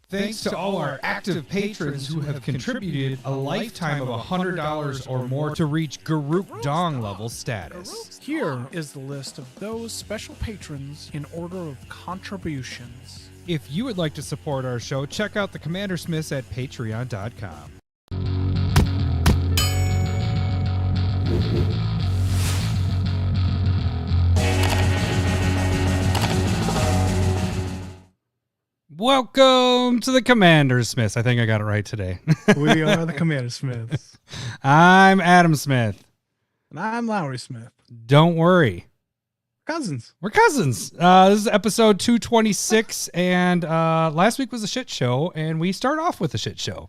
Thanks to all our active patrons who have contributed a lifetime of $100 or more to reach Garuk Dong level status. Here is the list of those special patrons in order of contributions. If you would like to support our show, check out the CommanderSmiths at patreon.com. Welcome to the CommanderSmiths. I think I got it right today. We are the CommanderSmiths. I'm Adam Smith. And I'm Lowery Smith. Don't worry. Cousins. We're cousins. This is episode 226, and last week was a shit show, and we start off with a shit show.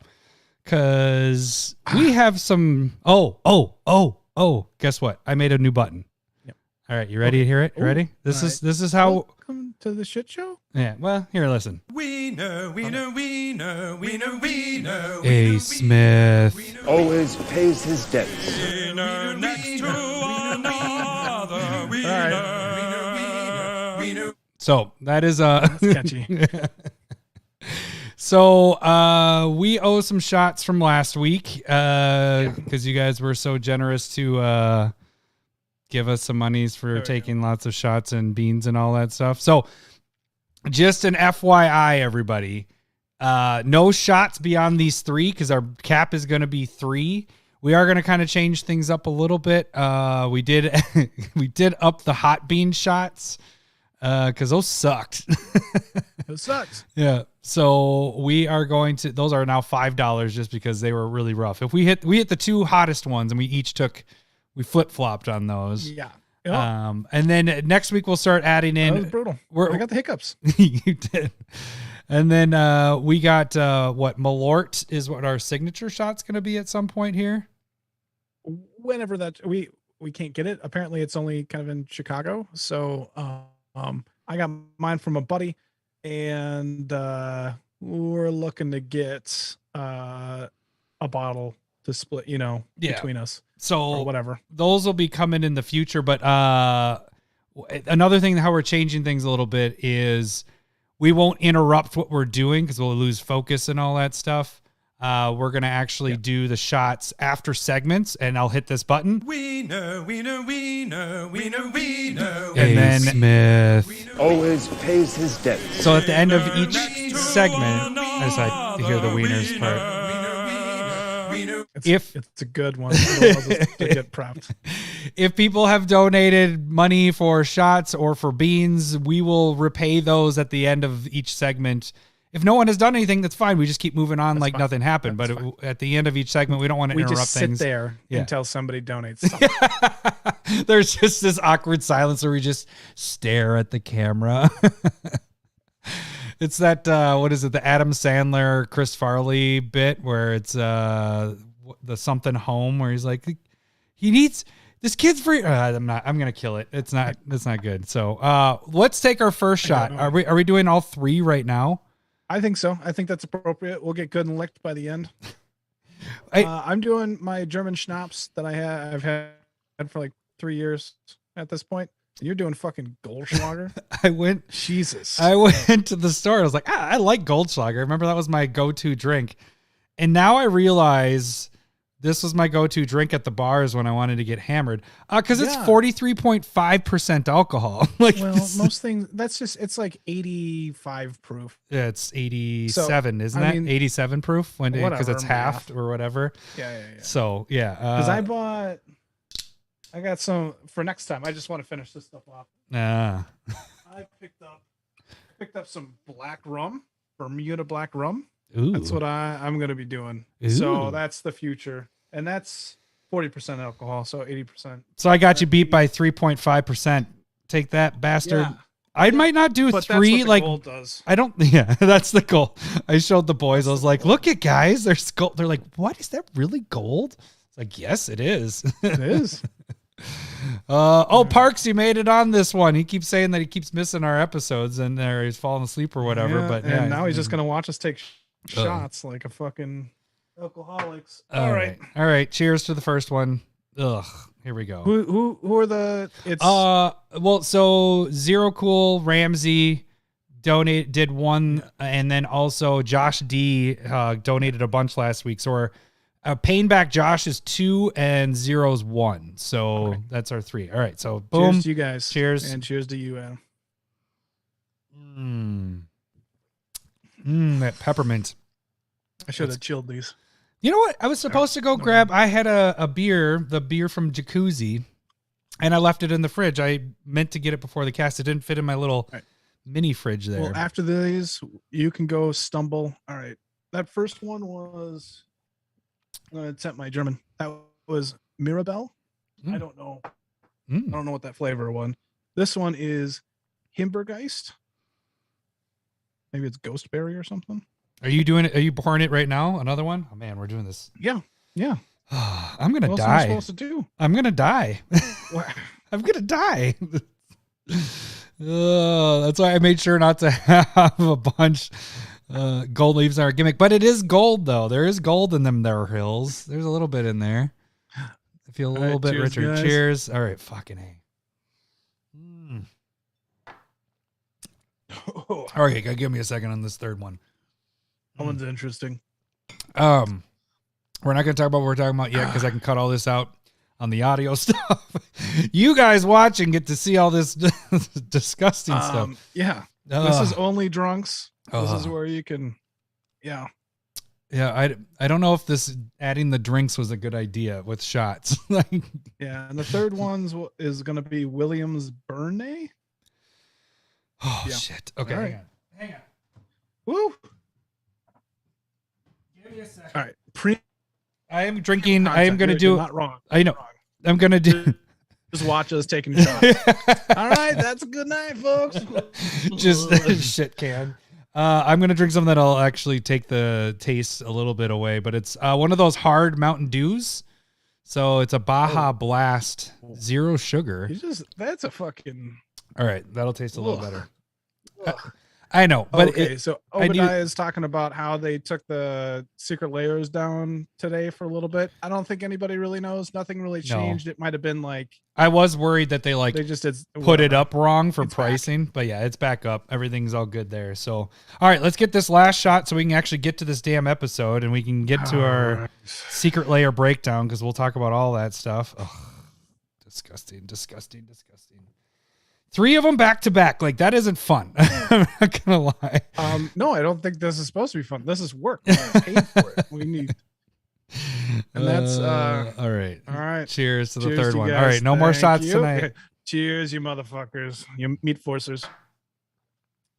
Because we have some... Oh, guess what? I made a new button. Yep. All right, you ready to hear it? You ready? This is how... Welcome to the shit show? Yeah, well, here, listen. We know. A Smith always pays his debts. We know next to another. We know. So, that is... That's catchy. So, we owe some shots from last week because you guys were so generous to give us some monies for taking lots of shots and beans and all that stuff. So, just an FYI, everybody, no shots beyond these 3 because our cap is going to be 3. We are going to kind of change things up a little bit. We did up the hot bean shots because those sucked. It sucks. Yeah. So we are going to, those are now $5 just because they were really rough. If we hit the 2 hottest ones and we flip-flopped on those. Yeah. And then next week we'll start adding in. That was brutal. I got the hiccups. You did. And then we got Malort is what our signature shot's going to be at some point here. Whenever that we can't get it. Apparently it's only kind of in Chicago. So I got mine from a buddy. And we're looking to get a bottle to split, between us. So or whatever. Those will be coming in the future. But another thing, how we're changing things a little bit is we won't interrupt what we're doing because we'll lose focus and all that stuff. We're going to actually do the shots after segments, and I'll hit this button. We know. And then Smith always pays his debts. So at the end of each segment, I just like to hear the wieners part. It's a good one. To get prepped. If people have donated money for shots or for beans, we will repay those at the end of each segment. If no one has done anything, that's fine. We just keep moving on like nothing happened. But at the end of each segment, we don't want to interrupt just things. Sit there until somebody donates. There's just this awkward silence where we just stare at the camera. It's that, what is it? The Adam Sandler, Chris Farley bit where it's the something home where he's like, he needs this kid's free. I'm going to kill it. That's not good. So let's take our first shot. Are we doing all 3 right now? I think so. I think that's appropriate. We'll get good and licked by the end. I'm doing my German schnapps that I've had for like 3 years at this point. And you're doing fucking Goldschlager. I went to the store. I was like, I like Goldschlager. Remember that was my go-to drink. And now I realize this was my go-to drink at the bars when I wanted to get hammered. Because it's 43.5% alcohol. Most things, it's like 85 proof. Yeah, it's 87, isn't it? 87 proof because it's half or whatever. Yeah. So, yeah. Because I got some for next time. I just want to finish this stuff off. I picked up some black rum, Bermuda black rum. Ooh. That's what I'm going to be doing. Ooh. So that's the future. And that's 40% alcohol, so 80%. So I got you beat by 3.5%. Take that, bastard. Yeah. I might not do but 3 that's what like the gold does. I don't. Yeah, that's the goal. I showed the boys. I was like, look at guys. There's gold. They're like, what is that really gold? It's like, yes, it is. It is. Parks, you made it on this one. He keeps saying that he keeps missing our episodes and he's falling asleep or whatever. Yeah, but now he's just gonna watch us take shots like a fucking alcoholics. All right. Cheers to the first one. Ugh. Here we go. Who are the? It's so Zero Cool, Ramsey, did one, and then also Josh D donated a bunch last week. So we're paying back Josh is 2 and Zero's 1. So that's our 3. All right. So boom. Cheers to you guys. Cheers. And cheers to you, Adam. That peppermint. I should have chilled these. You know what? I was supposed to go grab. I had a beer, the beer from Jacuzzi, and I left it in the fridge. I meant to get it before the cast. It didn't fit in my little mini fridge there. Well, after these, you can go stumble. All right. That first one was, it's at my German. That was Mirabelle. I don't know. I don't know what that flavor was. This one is Himbergeist. Maybe it's Ghostberry or something. Are you doing it? Are you pouring it right now? Another one? Oh man, we're doing this. Yeah. I'm gonna what die. What am I supposed to do? I'm gonna die. I'm gonna die. That's why I made sure not to have a bunch. Gold leaves are a gimmick, but it is gold though. There is gold in them there hills. There's a little bit in there. I feel a little bit richer. Guys. Cheers. All right, fucking A. All right, give me a second on this third one. That one's interesting. We're not going to talk about what we're talking about yet because I can cut all this out on the audio stuff. You guys watching get to see all this disgusting stuff. Yeah. This is only drunks. This is where you can, yeah. Yeah, I don't know if this adding the drinks was a good idea with shots. Yeah, and the third one is going to be Williams Burnay. Oh, shit. Okay, right. Hang on. Woo! Give me a second. All right. I am drinking. I am going to do. You're not wrong. I know. I'm going to do. Just watch us taking shots. All right, that's a good night, folks. Just shit can. I'm going to drink something that'll actually take the taste a little bit away, but it's one of those hard Mountain Dews. So it's a Baja Blast, 0 sugar. That's a fucking. All right, that'll taste a little better. I know, but okay. So Obadiah is talking about how they took the secret layers down today for a little bit. I don't think anybody really knows. Nothing really changed. It might have been like I was worried that they just did put it up wrong for pricing, but yeah, it's back up. Everything's all good there. So, all right, let's get this last shot so we can actually get to this damn episode and we can get to our secret layer breakdown because we'll talk about all that stuff. Ugh, disgusting. 3 of them back to back. Like that isn't fun. I'm not gonna lie. No, I don't think this is supposed to be fun. This is work. We're paid for it. We need. And that's all right. All right. Cheers to the Cheers third to one. guys. All right, no more shots you. tonight. Cheers, you motherfuckers. You meat forcers.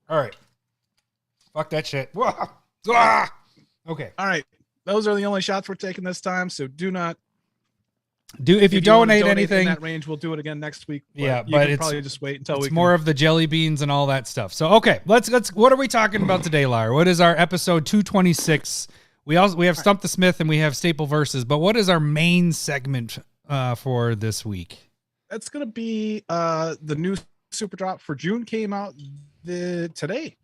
All right. Fuck that shit. Okay. All right. Those are the only shots we're taking this time. So do not. If you donate anything in that range, we'll do it again next week. Yeah, you but can probably just wait until it's more of the jelly beans and all that stuff. So okay, let's. What are we talking about today, Lair? What is our episode 226? We have Stump the Smith and we have Staple Verses, but what is our main segment for this week? That's gonna be the new Super Drop for June came out today,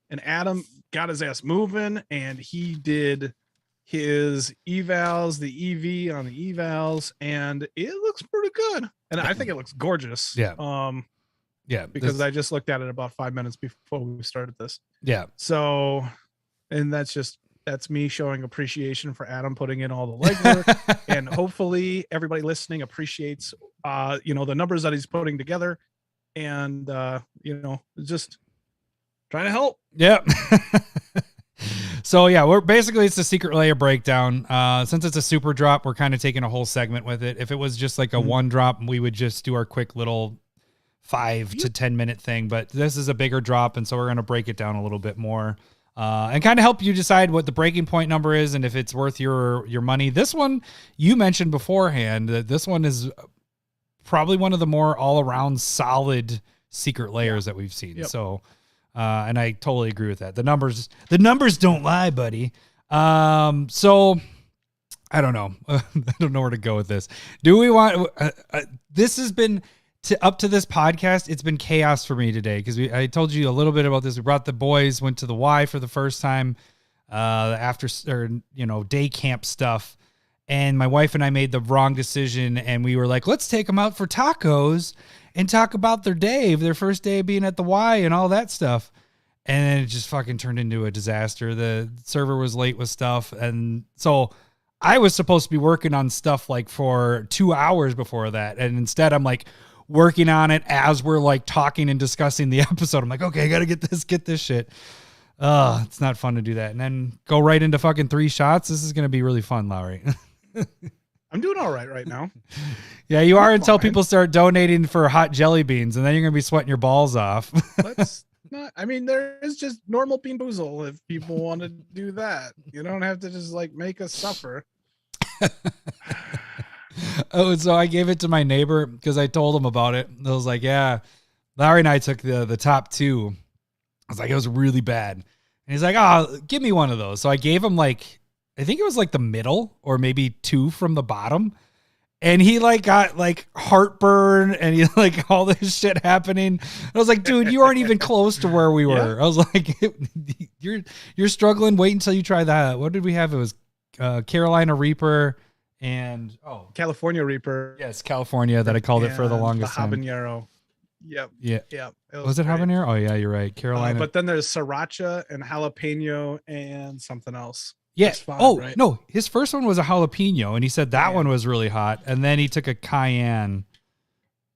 and Adam got his ass moving and he did his evals, the EV on the evals, and it looks pretty good. And I think it looks gorgeous. Yeah. Yeah. Because I just looked at it about 5 minutes before we started this. Yeah. So, and that's me showing appreciation for Adam putting in all the legwork. And hopefully everybody listening appreciates, the numbers that he's putting together and, just trying to help. Yep. So yeah, it's the secret layer breakdown. Since it's a super drop, we're kind of taking a whole segment with it. If it was just like a one drop, we would just do our quick little 5 to 10 minute thing. But this is a bigger drop, and so we're going to break it down a little bit more and kind of help you decide what the breaking point number is and if it's worth your money. This one you mentioned beforehand that this one is probably one of the more all around solid secret layers that we've seen. Yep. So. And I totally agree with that. The numbers don't lie, buddy. So I don't know. I don't know where to go with this. Do we want, this has been up to this podcast. It's been chaos for me today. Cause I told you a little bit about this. We brought the boys, went to the Y for the first time, day camp stuff. And my wife and I made the wrong decision and we were like, let's take them out for tacos. and talk about their day, their first day being at the Y and all that stuff. And then it just fucking turned into a disaster. The server was late with stuff. And so I was supposed to be working on stuff like for 2 hours before that. And instead I'm like working on it as we're like talking and discussing the episode. I'm like, okay, I got to get this shit. It's not fun to do that. And then go right into fucking 3 shots. This is going to be really fun, Lowery. I'm doing all right now. Yeah, you are until people start donating for hot jelly beans, and then you're going to be sweating your balls off. Let's not. I mean, there is just normal Bean Boozled if people want to do that. You don't have to just like make us suffer. Oh, so I gave it to my neighbor because I told him about it. I was like, yeah, Larry and I took the top 2. I was like, it was really bad. And he's like, oh, give me one of those. So I gave him like, I think it was like the middle or maybe 2 from the bottom. And he like got like heartburn and he like all this shit happening. I was like, dude, you aren't even close to where we were. Yeah. I was like, you're struggling. Wait until you try that. What did we have? It was Carolina Reaper and California Reaper. Yes, California that I called it for the longest time. Habanero. Yep. Yeah. Yep. Was it habanero? Oh yeah, you're right. Carolina. But then there's sriracha and jalapeno and something else. Yeah. Right? No, his first one was a jalapeno, and he said that one was really hot. And then he took a cayenne.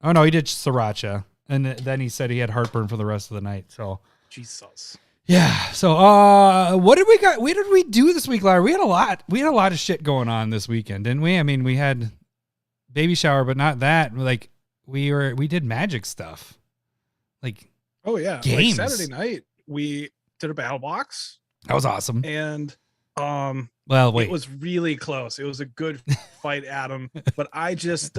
Oh no, he did sriracha, and then he said he had heartburn for the rest of the night. So Jesus. Yeah. So what did we got? What did we do this week, Larry? We had a lot. We had a lot of shit going on this weekend, didn't we? I mean, we had baby shower, but not that. Like we did magic stuff. Like games. Like Saturday night we did a battle box. That was awesome. And well, wait. It was really close. It was a good fight, Adam. But I just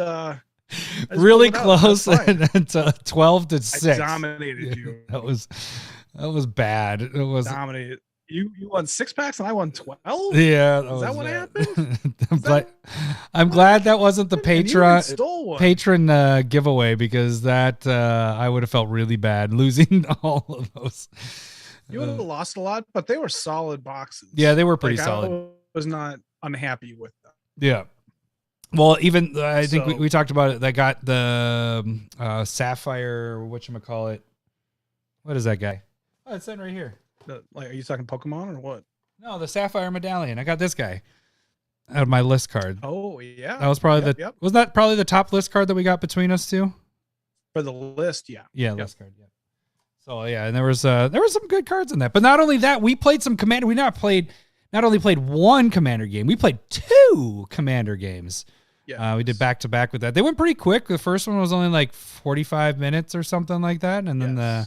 really close to 12 to 6. I dominated you. That was bad. It was dominated. You won 6 packs and I won 12. Yeah, is that what happened? But I'm glad that wasn't the patron giveaway because that I would have felt really bad losing all of those. You would have lost a lot, but they were solid boxes. Yeah, they were pretty solid. I was not unhappy with them. Yeah. Well, even I think we talked about it. That got the Sapphire, whatchamacallit. What is that guy? Oh, it's sitting right here. Are you talking Pokemon or what? No, the Sapphire Medallion. I got this guy out of my list card. Oh, yeah. That was probably was that probably the top list card that we got between us two? For the list, yeah. Yeah, list card, yeah. So yeah, and there was some good cards in that. But not only that, we played some Commander. We not only played one Commander game, we played 2 Commander games. Yeah. We did back to back with that. They went pretty quick. The first one was only like 45 minutes or something like that, and then the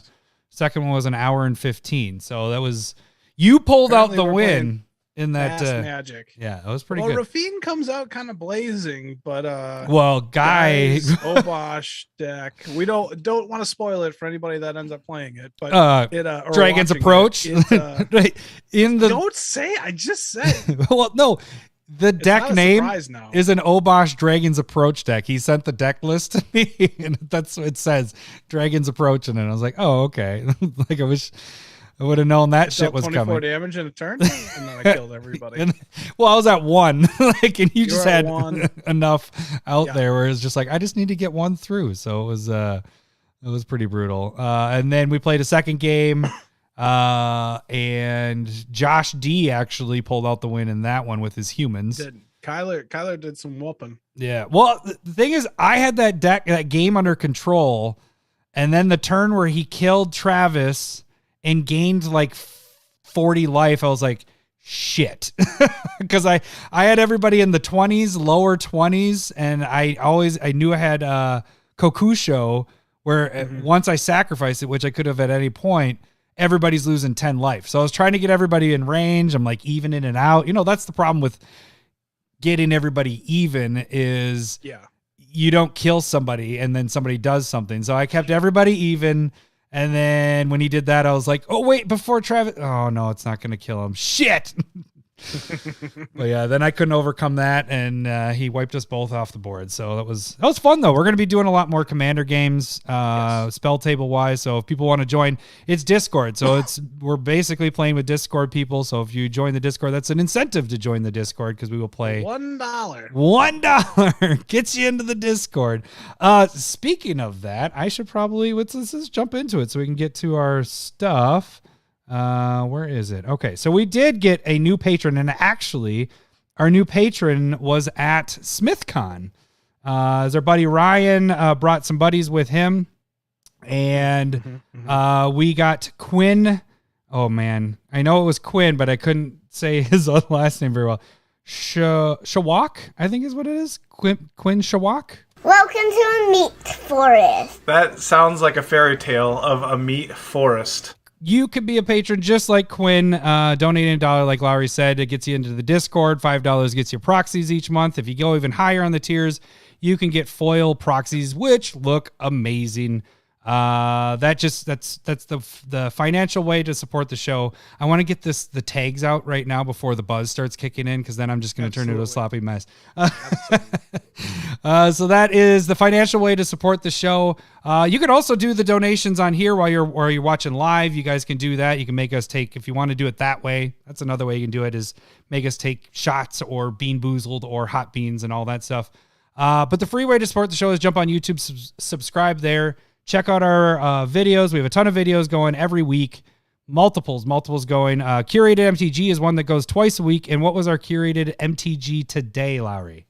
second one was an hour and 15. So that was you pulled out the win in that magic. Yeah, that was pretty good. Reffine comes out kind of blazing, but Guy's Obosh deck. We don't want to spoil it for anybody that ends up playing it, but or Dragon's Approach. Right. Don't say I just said. Well, no. The deck name is an Obosh Dragon's Approach deck. He sent the deck list to me, and that's what it says, Dragon's Approach, and I was like, oh, okay. Like I wish I would have known that shit was 24 coming. 24 damage in a turn, and then I killed everybody. I was at 1, like, and you just had enough out there where it's just like I just need to get 1 through. So it was pretty brutal. And then we played a second game. And Josh D actually pulled out the win in that one with his humans. Kyler did some whooping. Yeah. Well, the thing is, I had that game under control, and then the turn where he killed Travis and gained like 40 life, I was like, shit. Because I had everybody in the 20s, lower 20s, and I knew I had Kokusho, where once I sacrificed it, which I could have at any point, everybody's losing 10 life. So I was trying to get everybody in range. I'm like even in and out. That's the problem with getting everybody even is you don't kill somebody and then somebody does something. So I kept everybody even. And then when he did that, I was like, oh, wait, before Travis. Oh, no, it's not going to kill him. Shit. But yeah, then I couldn't overcome that, and he wiped us both off the board. So that was fun though. We're going to be doing a lot more Commander games, spell table wise. So if people want to join, it's Discord. So we're basically playing with Discord people. So if you join the Discord, that's an incentive to join the Discord because we will play $1 gets you into the Discord. Speaking of that, I should probably let's just jump into it so we can get to our stuff. Where is it? Okay, so we did get a new patron, and actually, our new patron was at SmithCon. As our buddy Ryan brought some buddies with him, and we got Quinn. Oh man, I know it was Quinn, but I couldn't say his last name very well. Shawak, I think is what it is. Quinn Shawak. Welcome to a meat forest. That sounds like a fairy tale of a meat forest. You could be a patron just like Quinn, donating $1, like Lowery said. It gets you into the Discord. $5 gets you proxies each month. If you go even higher on the tiers, you can get foil proxies, which look amazing. That's the financial way to support the show. I want to get the tags out right now before the buzz starts kicking in, because then I'm just going to turn it into a sloppy mess. So that is the financial way to support the show. You can also do the donations on here while you're watching live. You guys can do that. You can make us take, if you want to do it that way, that's another way you can do it, is make us take shots or Bean Boozled or hot beans and all that stuff. But the free way to support the show is jump on YouTube, subscribe there. Check out our videos. We have a ton of videos going every week. Multiples going. Curated MTG is one that goes twice a week. And what was our curated MTG today, Lowery?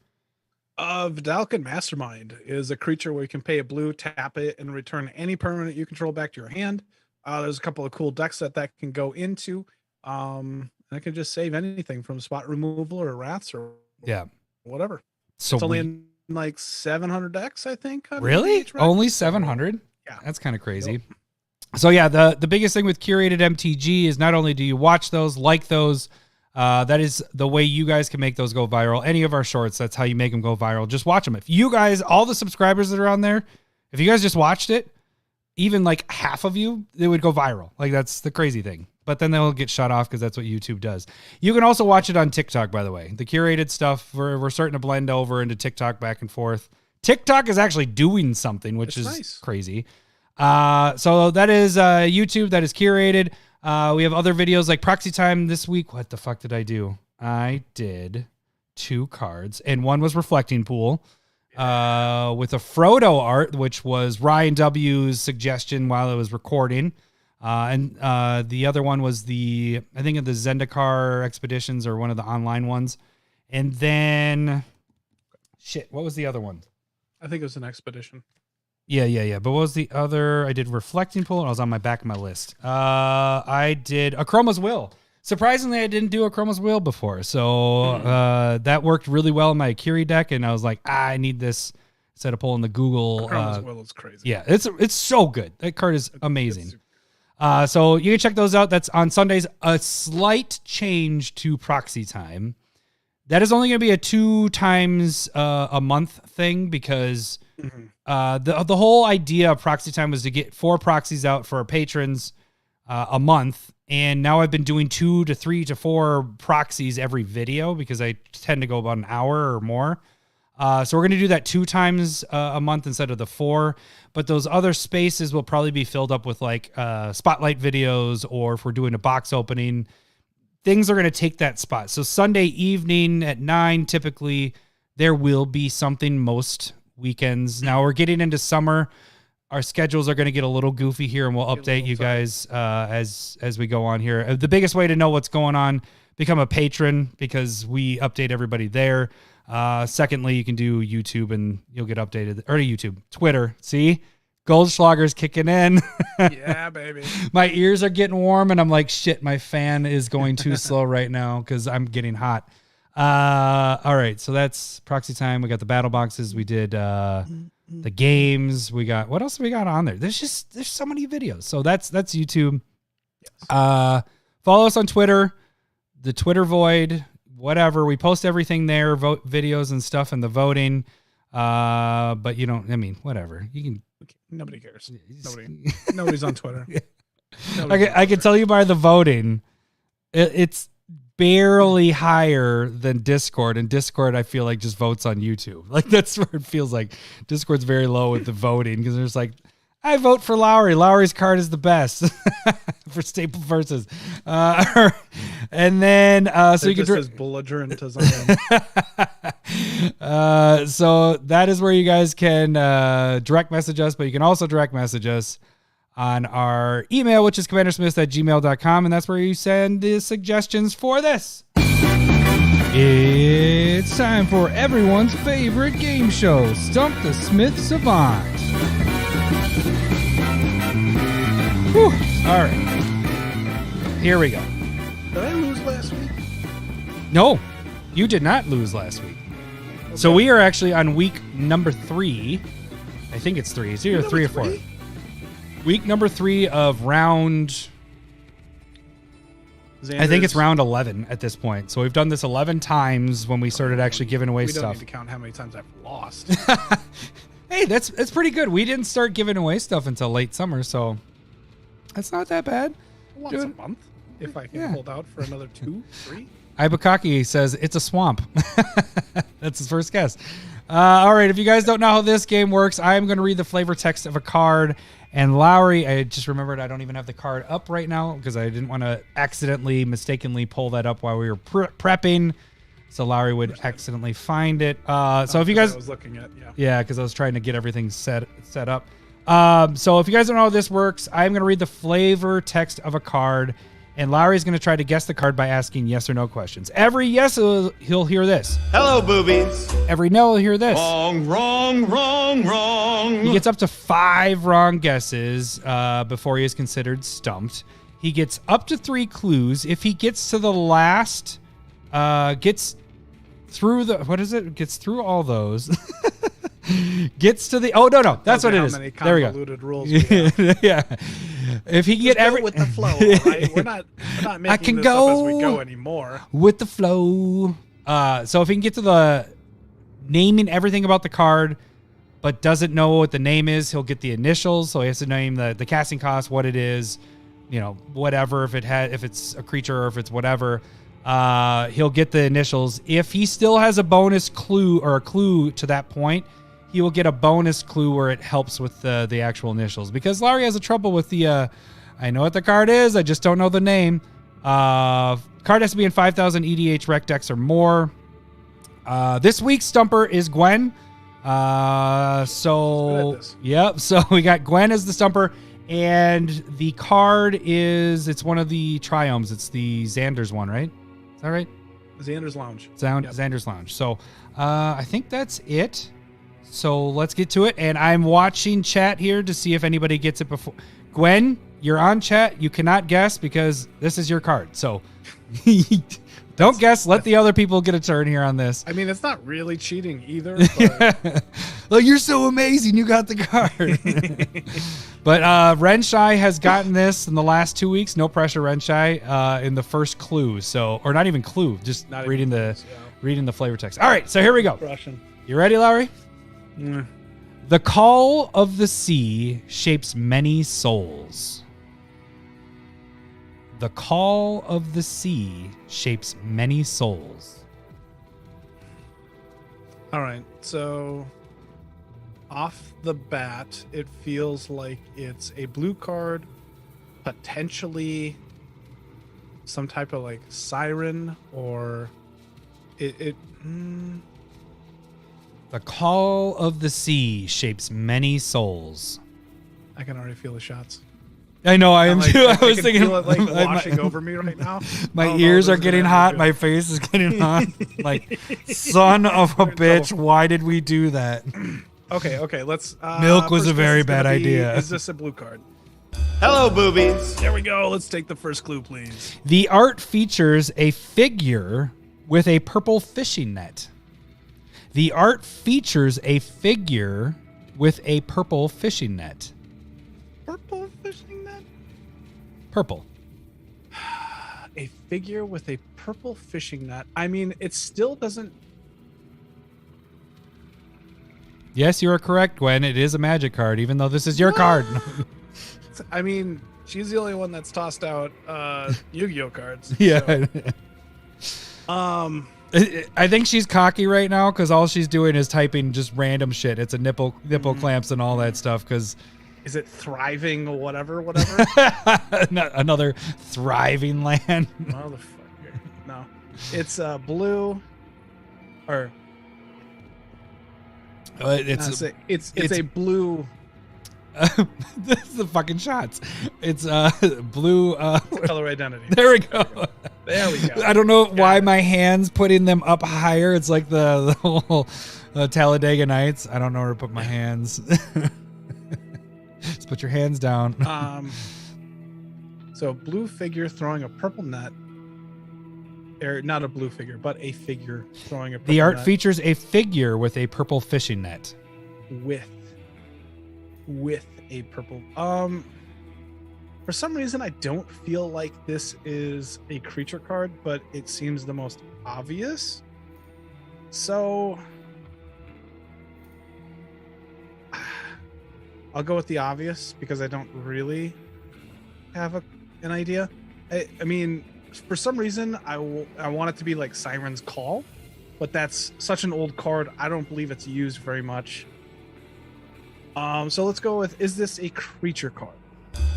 Vidalcan Mastermind is a creature where you can pay a blue, tap it, and return any permanent you control back to your hand. There's a couple of cool decks that can go into. That can just save anything from spot removal or wraths or whatever. So it's only in like 700 decks, I think. Really? Only 700? Yeah. That's kind of crazy. Yep. So yeah, the biggest thing with curated MTG is not only do you watch those, like those, that is the way you guys can make those go viral. Any of our shorts, that's how you make them go viral. Just watch them. If you guys, all the subscribers that are on there, if you guys just watched it, even like half of you, it would go viral. Like that's the crazy thing. But then they'll get shut off because that's what YouTube does. You can also watch it on TikTok, by the way. The curated stuff, we're starting to blend over into TikTok back and forth. TikTok is actually doing something, which is nice. Crazy. So that is YouTube. That is curated. We have other videos like Proxy Time this week. What the fuck did I do? I did 2 cards, and one was Reflecting Pool with a Frodo art, which was Ryan W's suggestion while I was recording. And the other one was I think of the Zendikar expeditions, or one of the online ones. And then, what was the other one? I think it was an expedition. Yeah. But what was the other? I did Reflecting Pool, and I was on my back of my list. I did Akroma's Will. Surprisingly, I didn't do Akroma's Will before. So that worked really well in my Akiri deck, and I was like, I need this instead of pulling the Google. Akroma's Will is crazy. Yeah, it's so good. That card is amazing. So you can check those out. That's on Sundays. A slight change to Proxy Time. That is only going to be a 2 times a month thing, because the whole idea of Proxy Time was to get 4 proxies out for our patrons a month. And now I've been doing 2 to 3 to 4 proxies every video, because I tend to go about an hour or more. So we're going to do that 2 times a month instead of the 4. But those other spaces will probably be filled up with like spotlight videos, or if we're doing a box opening, things are going to take that spot. So Sunday evening at 9, typically there will be something most weekends. Now we're getting into summer. Our schedules are going to get a little goofy here, and we'll update you guys as we go on here. The biggest way to know what's going on, become a patron, because we update everybody there. Secondly, you can do YouTube and you'll get updated, or YouTube, Twitter. See, Goldschlager's kicking in. Yeah, baby. My ears are getting warm, and I'm like, shit, my fan is going too slow right now because I'm getting hot. All right, so that's Proxy Time. We got the battle boxes. We did the games. We got, what else have we got on there? There's so many videos. So that's YouTube. Yes. Follow us on Twitter, the Twitter Void. Whatever, we post everything there, vote videos and stuff, and the voting. But you don't. I mean, whatever. You can. Nobody cares. Nobody's on Twitter. I can tell you by the voting, it's barely higher than Discord, and Discord I feel like just votes on YouTube. Like that's where it feels like Discord's very low with the voting because there's like, I vote for Lowery. Lowery's card is the best for staple versus. And then so you can just as belligerent as I am. so that is where you guys can direct message us, but you can also direct message us on our email, which is CommanderSmiths@gmail.com, and that's where you send the suggestions for this. It's time for everyone's favorite game show, Stump the Smith Savant. Whew. All right. Here we go. Did I lose last week? No, you did not lose last week. Okay. So we are actually on week number 3. I think it's 3. It's either 3 or 4. Week number 3 of round... Xander's. I think it's round 11 at this point. So we've done this 11 times when we started actually giving away stuff. We don't need to count how many times I've lost. Hey, that's pretty good. We didn't start giving away stuff until late summer, so that's not that bad. Once a month, if I can hold out for another 2, 3. Ibukaki says it's a swamp. That's his first guess. All right, if you guys don't know how this game works, I am going to read the flavor text of a card. And Lowery, I just remembered I don't even have the card up right now because I didn't want to mistakenly pull that up while we were prepping. So Lowery would accidentally find it. So if you guys... I was looking at, because I was trying to get everything set up. So if you guys don't know how this works, I'm going to read the flavor text of a card. And Lowery's going to try to guess the card by asking yes or no questions. Every yes, he'll hear this. Hello, boobies. Every no, he'll hear this. Wrong. He gets up to 5 wrong guesses before he is considered stumped. He gets up to 3 clues. If he gets to the last, gets through the... What is it? Gets through all those. Gets to the... Oh, no. That's what it is. There we go. Rules we have. Yeah. If he can get every... with the flow, right? We're not making this up as we go anymore. With the flow. So if he can get to the naming everything about the card, but doesn't know what the name is, he'll get the initials. So he has to name the casting cost, what it is, whatever. If it's a creature or if it's whatever, he'll get the initials. If he still has a bonus clue or a clue to that point, he will get a bonus clue where it helps with the actual initials. Because Larry has a trouble with the, I know what the card is, I just don't know the name. Card has to be in 5,000 EDH rec decks or more. This week's stumper is Gwen. So we got Gwen as the stumper. And the card it's one of the triomes. It's the Xander's one, right? Is that right? Xander's Lounge. Xander's Lounge. So I think that's it. So let's get to it. And I'm watching chat here to see if anybody gets it before. Gwen, you're on chat. You cannot guess because this is your card. So don't guess. Let the other people get a turn here on this. I mean, it's not really cheating either. But... Like, you're so amazing. You got the card. But Renshai has gotten this in the last 2 weeks. No pressure, Renshai, in the first clue. So, or not even clue, just not reading reading the flavor text. All right, so here we go. Russian. You ready, Lowry? The call of the sea shapes many souls. The call of the sea shapes many souls. All right, so off the bat, it feels like it's a blue card, potentially some type of like siren or The call of the sea shapes many souls. I can already feel the shots. I know, I am too. I was thinking, feel it like washing over me right now. My ears are getting hot. My face is getting hot. Like, son of a bitch, why did we do that? Okay, let's... Milk was a very bad idea. Is this a blue card? Hello, boobies. There we go. Let's take the first clue, please. The art features a figure with a purple fishing net. The art features a figure with a purple fishing net. Purple fishing net? Purple. A figure with a purple fishing net. I mean, it still doesn't... Yes, you are correct, Gwen. It is a magic card, even though this is your card. I mean, she's the only one that's tossed out Yu-Gi-Oh cards. Yeah. So. I think she's cocky right now because all she's doing is typing just random shit. It's a nipple clamps and all that stuff. Because is it thriving or whatever? another thriving land. Motherfucker. No, it's blue, or it's a blue. This is the fucking shots. It's blue. Color identity. There we go. There we go. I don't know why my hands putting them up higher. It's like the whole Talladega Nights. I don't know where to put my hands. Just put your hands down. So blue figure throwing a purple net. Or not a blue figure, but a figure throwing a purple net. The art features a figure with a purple fishing net. With a purple. For some reason, I don't feel like this is a creature card, but it seems the most obvious. So I'll go with the obvious because I don't really have an idea. I mean, for some reason, I want it to be like Siren's Call, but that's such an old card. I don't believe it's used very much. So let's go with, is this a creature card?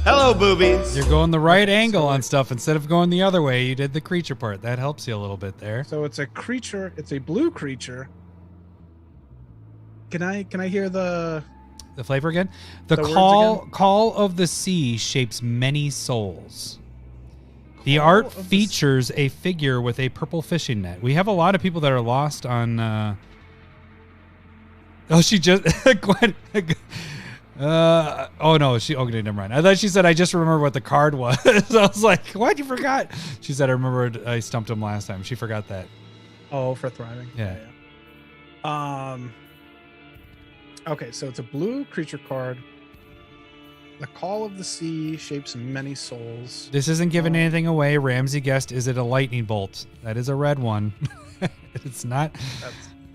Hello, boobies. You're going the right angle on stuff instead of going the other way. You did the creature part. That helps you a little bit there. So it's a creature. It's a blue creature. Can I hear the flavor again? The call of the sea shapes many souls. The art features a figure with a purple fishing net. We have a lot of people that are lost on. Oh, she just. Oh no, okay, never mind. I thought she said I just remember what the card was. So I was like, why'd you forgot? She said I remembered I stumped him last time. She forgot that. Oh, for thriving. Yeah. Okay, so it's a blue creature card. The Call of the Sea shapes many souls. This isn't giving anything away. Ramsey guessed, is it a lightning bolt? That is a red one. It's not.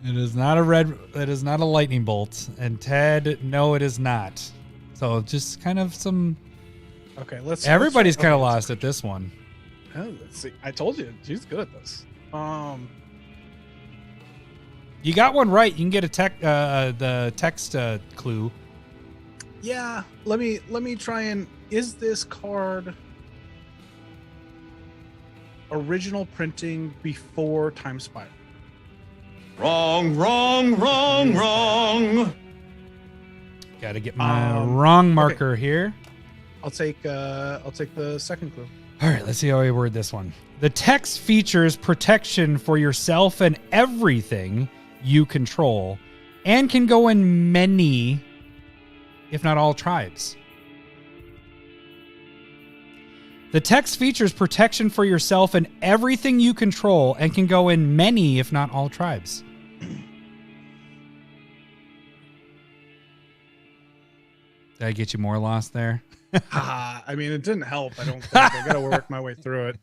It is not a red. It is not a lightning bolt. And Ted, no, it is not. So just kind of some. Okay, Everybody's kind of lost at this one. Oh, let's see. I told you she's good at this. You got one right. You can get the text clue. Yeah. Let me try and. Is this card original printing before Time Spiral? Wrong. Got to get my wrong marker here. I'll take the second clue. All right, let's see how I word this one. The text features protection for yourself and everything you control, and can go in many, if not all, tribes. The text features protection for yourself and everything you control, and can go in many, if not all, tribes. Did I get you more lost there? I mean, it didn't help. I don't think. I gotta work my way through it.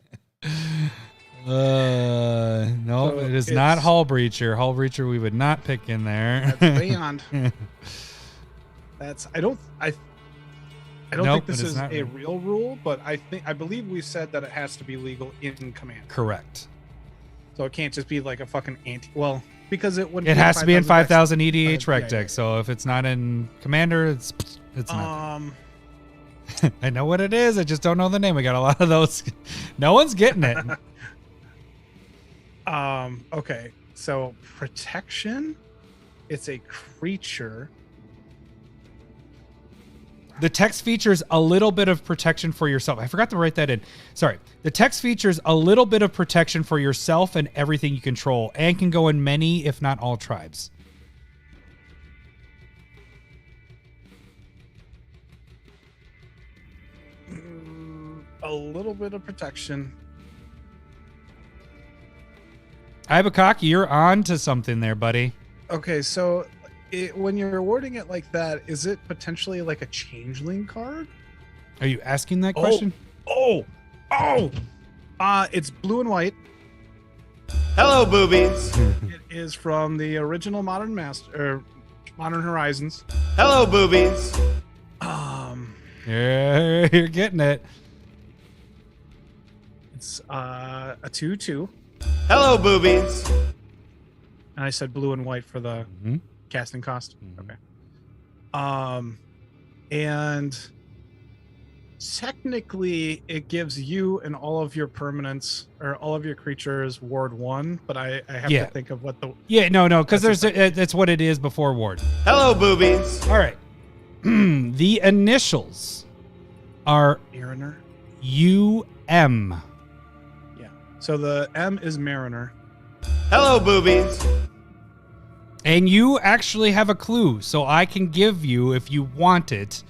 No, So it is not Hull Breacher. Hull Breacher we would not pick in there. That's beyond. I don't think this is a real rule, but I believe we said that it has to be legal in Commander. Correct. So it can't just be like a fucking well, because it wouldn't. It has to be in 5,000 EDH rec yeah, deck. So if it's not in Commander, it's not. I know what it is. I just don't know the name. We got a lot of those. No one's getting it. Okay. So protection. It's a creature. The text features a little bit of protection for yourself. I forgot to write that in. Sorry. The text features a little bit of protection for yourself and everything you control, and can go in many, if not all, tribes. A little bit of protection. Ibukaki, you're on to something there, buddy. Okay, so when you're wording it like that, is it potentially like a changeling card? Are you asking that question? It's blue and white. Hello, boobies. It is from the original Modern Horizons. Hello, boobies. Yeah, you're getting it. It's a 2/2. Hello, boobies. And I said blue and white for the casting cost. Okay. And technically it gives you and all of your permanents or all of your creatures ward 1, but I have to think of what the no, because that's what it is before ward. Hello, boobies. All right. The initials are Mariner. UM. Yeah. So the M is Mariner. Hello, boobies. And you actually have a clue, so I can give you if you want it.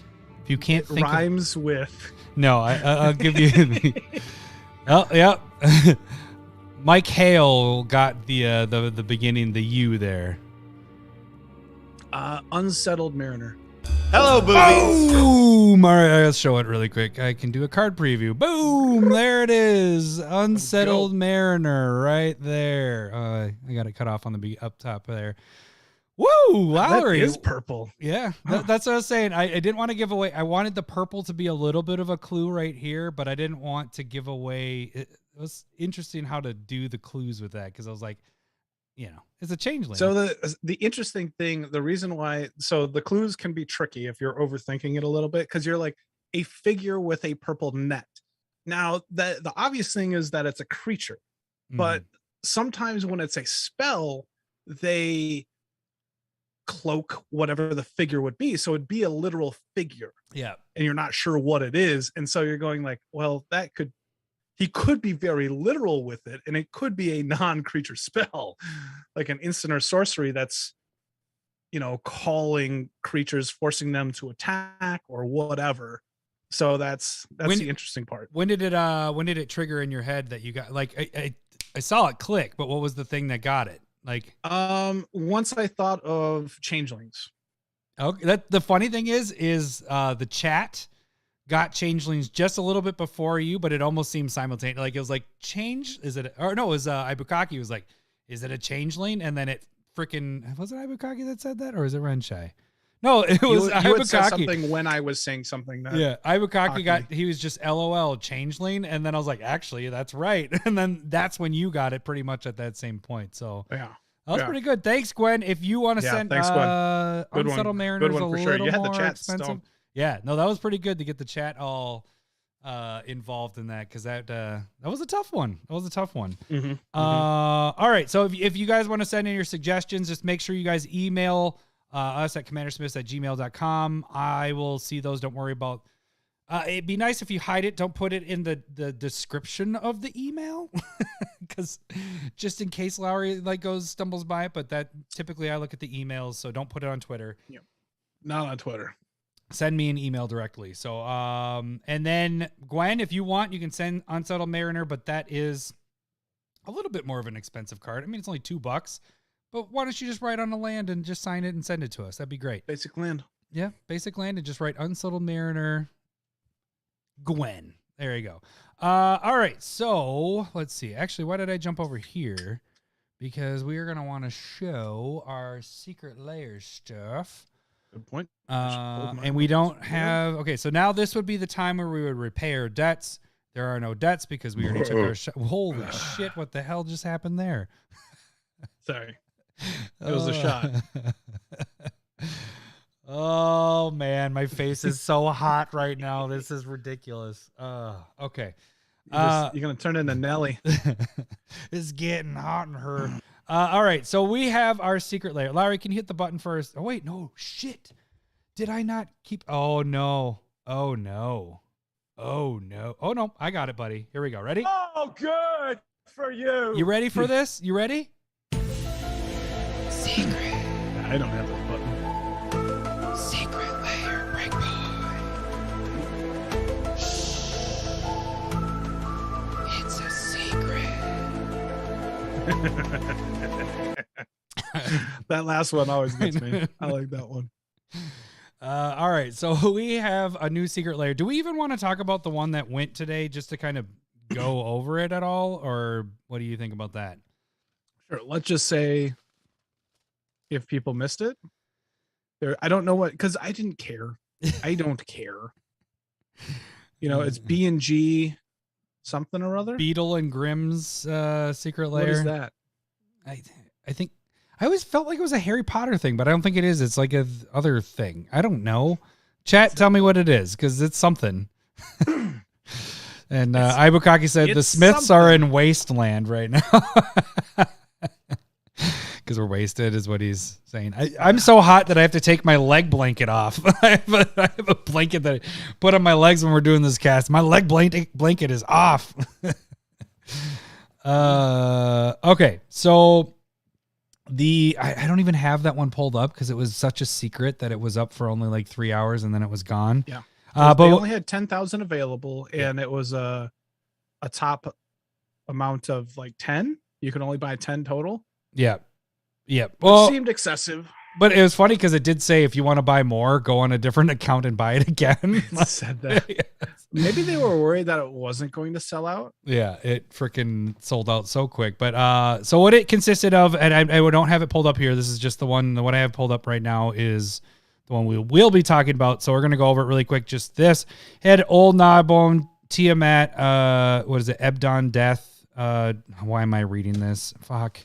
If you can't think rhymes with. No, I'll give you the. Oh, yep. Mike Hale got the beginning, the U there. Unsettled Mariner. Hello, boobies. Boom! All right, I'll show it really quick. I can do a card preview. Boom! There it is. Unsettled Mariner right there. I got it cut off on the up top there. Woo! Lowery. That is purple. Yeah, that's what I was saying. I didn't want to give away. I wanted the purple to be a little bit of a clue right here, but I didn't want to give away. It was interesting how to do the clues with that because I was like, it's a changeling. So the interesting thing, the reason why, so the clues can be tricky if you're overthinking it a little bit because you're like a figure with a purple net. Now, the obvious thing is that it's a creature, but sometimes when it's a spell, they cloak whatever the figure would be, so it'd be a literal figure, and you're not sure what it is, and so you're going like, well, he could be very literal with it, and it could be a non-creature spell like an instant or sorcery that's calling creatures, forcing them to attack or whatever. So that's the interesting part. When did it trigger in your head that you got, like, I saw it click, but what was the thing that got it? Like, once I thought of changelings. Okay, the funny thing is the chat got changelings just a little bit before you, but it almost seemed simultaneous. Like it was like change. Is it? Or no, it was Ibukaki was like, is it a changeling? And then it freaking was it Ibukaki that said that, or is it Renshai? No, it was Ibukaki. You had said something when I was saying something. Ibukaki he was just LOL changeling, and then I was like, actually, that's right. And then that's when you got it pretty much at that same point. So yeah. That was pretty good. Thanks, Gwen. If you want to send Unsettled Mariners good one for a sure. little You had the more chat expensive. Stump. Yeah, no, that was pretty good to get the chat all involved in that because that was a tough one. That was a tough one. All right, so if you guys want to send in your suggestions, just make sure you guys email us at CommanderSmiths@gmail.com. I will see those. Don't worry about. It'd be nice if you hide it. Don't put it in the description of the email, because just in case Lowery stumbles by it. But that typically I look at the emails, so don't put it on Twitter. Yeah, not on Twitter. Send me an email directly. So, and then Gwen, if you want, you can send Unsettled Mariner, but that is a little bit more of an expensive card. I mean, it's only $2, but why don't you just write on the land and just sign it and send it to us? That'd be great. Basic land. Yeah, basic land, and just write Unsettled Mariner. Gwen. There you go. All right. So let's see. Actually, why did I jump over here? Because we are going to want to show our secret layer stuff. Good point. And we don't have. Okay. So now this would be the time where we would repair debts. There are no debts because we already took our shot. Holy shit. What the hell just happened there? Sorry. It was a shot. Oh man, my face is so hot right now. This is ridiculous. Okay. You're gonna turn into Nelly. It's getting hot in her. All right, so we have our secret layer. Larry, can you hit the button first? Oh wait, no, shit. Did I not keep? Oh no. Oh no. Oh no. Oh no. I got it, buddy. Here we go. Ready? Oh, good for you. You ready for this? You ready? Secret. I don't have that button. Secret layer breakpoint. It's a secret. That last one always gets me. I like that one. All right, so we have a new secret layer. Do we even want to talk about the one that went today just to kind of go over it at all? Or what do you think about that? Sure. Let's just say if people missed it, I don't know what, because I didn't care. I don't care. You know, it's B&G something or other. Beadle and Grimm's secret lair. What is that? I think I always felt like it was a Harry Potter thing, but I don't think it is. It's like a other thing. I don't know. Chat, tell me what it is, because it's something. And Ibukaki said the Smiths are in wasteland right now. Because we're wasted is what he's saying. I'm so hot that I have to take my leg blanket off. I have a blanket that I put on my legs when we're doing this cast. My leg blanket is off. Okay, so I don't even have that one pulled up because it was such a secret that it was up for only like 3 hours and then it was gone. Yeah. But they only had 10,000 available, and it was a top amount of like 10. You can only buy 10 total. Yeah. Well, it seemed excessive. But it was funny because it did say if you want to buy more, go on a different account and buy it again. It said that. Yes. Maybe they were worried that it wasn't going to sell out. Yeah, it freaking sold out so quick. But so what it consisted of, and I don't have it pulled up here. This is just the one I have pulled up right now is the one we will be talking about. So we're going to go over it really quick. Just this. Had Old Gnawbone, Tiamat, what is it? Ebdon Death. Why am I reading this? Fuck.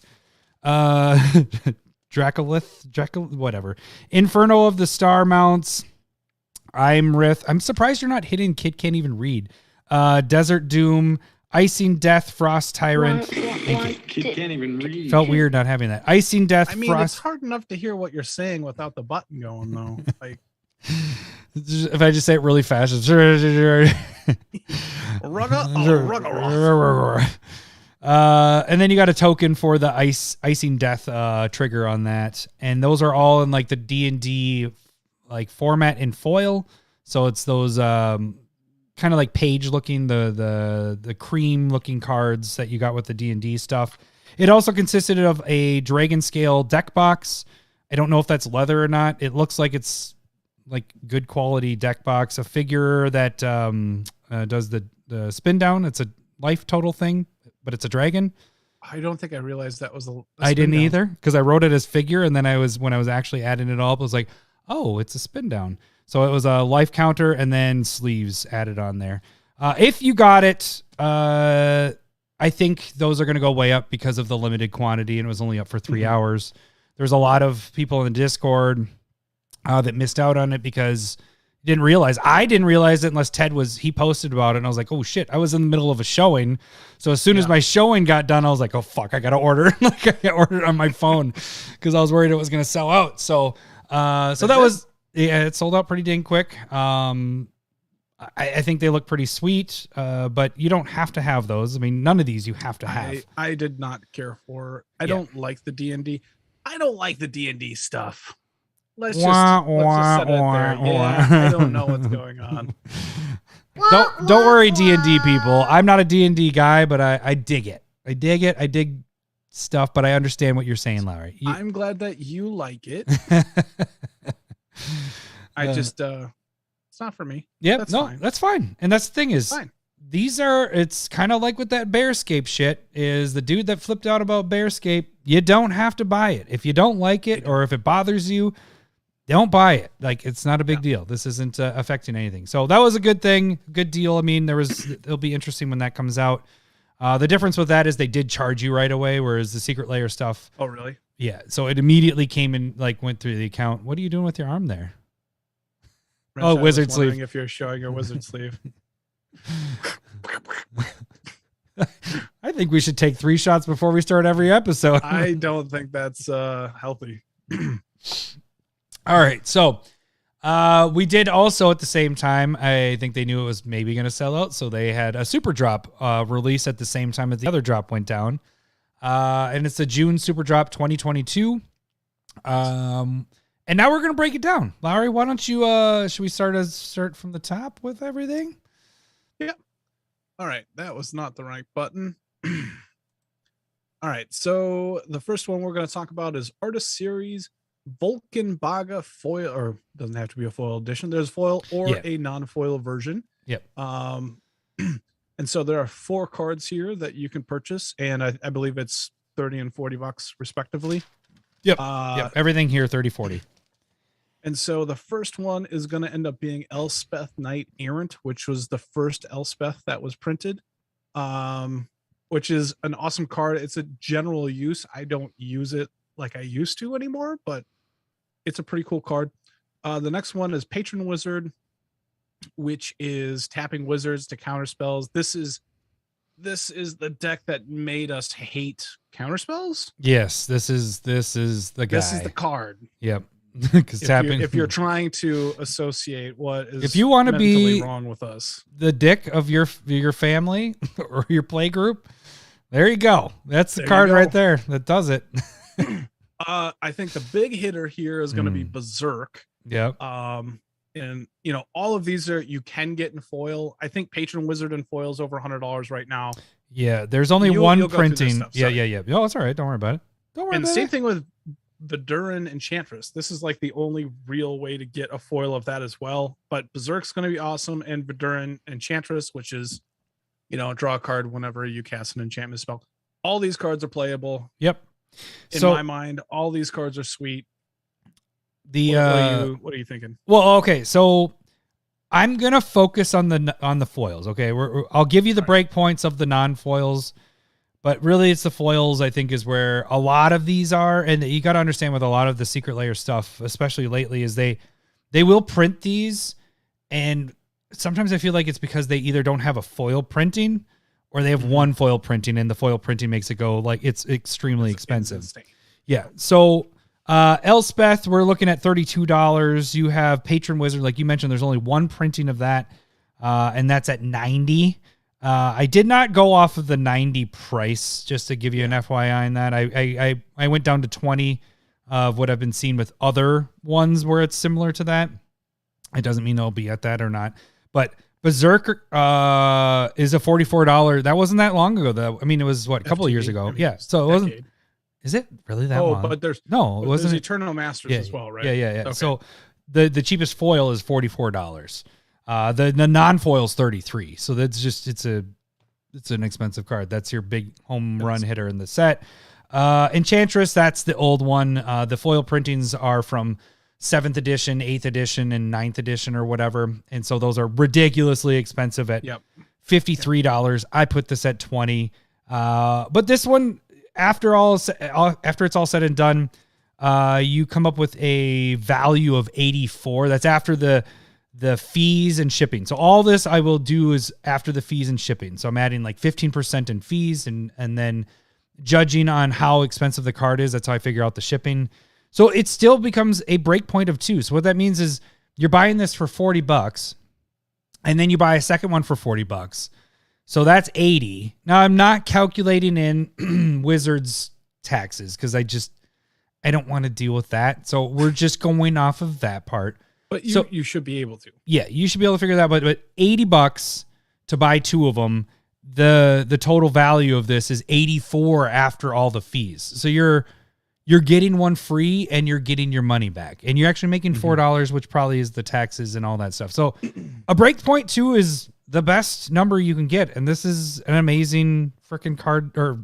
Dracolith, whatever. Inferno of the Star Mounts. I'm surprised you're not hitting Kid Can't Even Read. Desert Doom, Icing Death, Frost Tyrant. Kid can't even read. Felt weird not having that. Icing Death, I mean, Frost. it's hard enough to hear what you're saying without the button going though. Like, if I just say it really fast, it's and then you got a token for the icing death trigger on that, and those are all in like the D&D like format in foil. So it's those kind of like page looking, the cream looking cards that you got with the D&D stuff. It also consisted of a dragon scale deck box. I don't know if that's leather or not. It looks like it's like good quality deck box. A figure that does the spin down. It's a life total thing, but it's a dragon. I don't think I realized that was a I didn't either, because I wrote it as figure, and then when I was actually adding it all up, I was like, oh, it's a spin down. So it was a life counter and then sleeves added on there. If you got it, I think those are going to go way up because of the limited quantity, and it was only up for 3 hours. There's a lot of people in the Discord that missed out on it because didn't realize. I didn't realize it unless he posted about it, and I was like, oh shit, I was in the middle of a showing. So as soon as my showing got done, I was like, oh fuck, I got to order. Like I ordered on my phone because I was worried it was going to sell out. So that was, it sold out pretty dang quick. I think they look pretty sweet, but you don't have to have those. I mean, none of these you have to have. I did not care for. I don't like the D&D. I don't like the D&D stuff. Let's just set it there. Yeah, I don't know what's going on. Don't worry, D&D people. I'm not a D&D guy, but I dig it. I dig stuff, but I understand what you're saying, Lowery. I'm glad that you like it. I just it's not for me. Yeah, that's fine. And that's the thing is, fine. It's kind of like with that Bearscape shit, is the dude that flipped out about Bearscape, you don't have to buy it. If you don't like it or if it bothers you, don't buy it. Like, it's not a big deal. This isn't affecting anything. So that was a good thing, good deal. I mean, it'll be interesting when that comes out. The difference with that is they did charge you right away, whereas the secret layer stuff. Oh, really? Yeah. So it immediately came in, like went through the account. What are you doing with your arm there? Rich, wizard sleeve. If you're showing your wizard sleeve. I think we should take 3 shots before we start every episode. I don't think that's healthy. All right. So we did also at the same time, I think they knew it was maybe going to sell out. So they had a super drop release at the same time as the other drop went down. And it's the June super drop 2022. And now we're going to break it down. Lowery, why don't you, should we start from the top with everything? Yeah. All right. That was not the right button. All right. So the first one we're going to talk about is Artist Series Volkan Baga foil, or doesn't have to be a foil edition. There's foil or a non-foil version. Yep. And so there are 4 cards here that you can purchase, and I believe it's $30 and $40 respectively. Yep. Yep. Everything here 30, 40. And so the first one is going to end up being Elspeth Knight Errant, which was the first Elspeth that was printed. which is an awesome card. It's a general use. I don't use it like I used to anymore, but it's a pretty cool card. The next one is Patron Wizard, which is tapping wizards to counter spells. This is the deck that made us hate counter spells. Yes, this is the guy. This is the card. Yep. Because tapping. If you're trying to associate what is if you want to be wrong with us, the dick of your family or your play group, there you go. That's the card right there that does it. I think the big hitter here is going to be Berserk. Yep. And all of these you can get in foil. I think Patron Wizard and foil is over $100 right now. Yeah, there's only one printing. Yeah. Oh, it's all right. Don't worry about it. And same thing with Viduran Enchantress. This is like the only real way to get a foil of that as well. But Berserk's going to be awesome, and Viduran Enchantress, which is, draw a card whenever you cast an enchantment spell. All these cards are playable. Yep. In my mind, all these cards are sweet. The what are you thinking? Well, okay, so I'm gonna focus on the foils. Okay, I'll give you the break points of the non-foils, but really it's the foils I think is where a lot of these are, and you got to understand with a lot of the secret layer stuff, especially lately, is they will print these, and sometimes I feel like it's because they either don't have a foil printing or they have one foil printing, and the foil printing makes it go like it's extremely expensive. Yeah, so. Elspeth, we're looking at $32. You have Patron Wizard, like you mentioned, there's only one printing of that, and that's at $90. I did not go off of the $90 price, just to give you an FYI on that. I went down to 20 of what I've been seeing with other ones where it's similar to that. It doesn't mean it'll be at that or not, but Berserker is a $44. That wasn't that long ago, though. I mean, it was a couple of years ago. Yeah, so it wasn't. Is it really that long? But there's it wasn't. There's Eternal Masters as well, right? Yeah. Okay. So the cheapest foil is $44. The non-foil is $33. So that's just it's an expensive card. That's your big home run hitter in the set. Enchantress, that's the old one. The foil printings are from 7th edition, 8th edition, and 9th edition or whatever. And so those are ridiculously expensive at $53. I put this at $20. But this one, after it's all said and done, you come up with a value of $84. That's after the fees and shipping. So all this I will do is after the fees and shipping. So I'm adding like 15% in fees and then judging on how expensive the card is. That's how I figure out the shipping. So it still becomes a break point of 2. So what that means is you're buying this for $40 and then you buy a second one for $40. So that's $80. Now I'm not calculating in Wizards taxes because I don't want to deal with that. So we're just going off of that part. But you should be able to. Yeah, you should be able to figure that out. But $80 to buy 2 of them. The total value of this is $84 after all the fees. So you're getting one free and you're getting your money back. And you're actually making $4, which probably is the taxes and all that stuff. So a break point 2 is the best number you can get, and this is an amazing freaking card or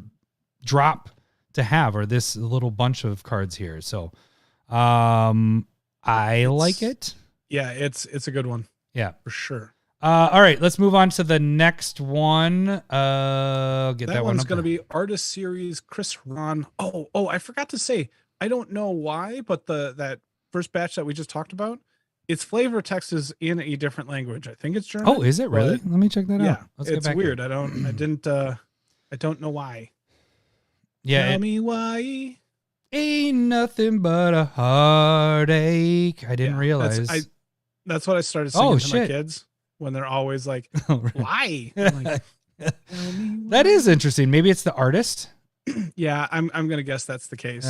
drop to have, or this little bunch of cards here. So I like it. Yeah, it's a good one. Yeah, for sure. All right, let's move on to the next one. Get that one's one going to be Artist Series Chris Rahn. Oh, I forgot to say, I don't know why, but that first batch that we just talked about, its flavor text is in a different language. I think it's German. Oh, is it really? Let me check that out. It's weird. Here. I don't know why. Yeah. Tell me why. Ain't nothing but a heartache. I didn't realize. That's what I started singing to my kids when they're always like, why? I'm like, that is interesting. Maybe it's the artist. Yeah, I'm gonna guess that's the case.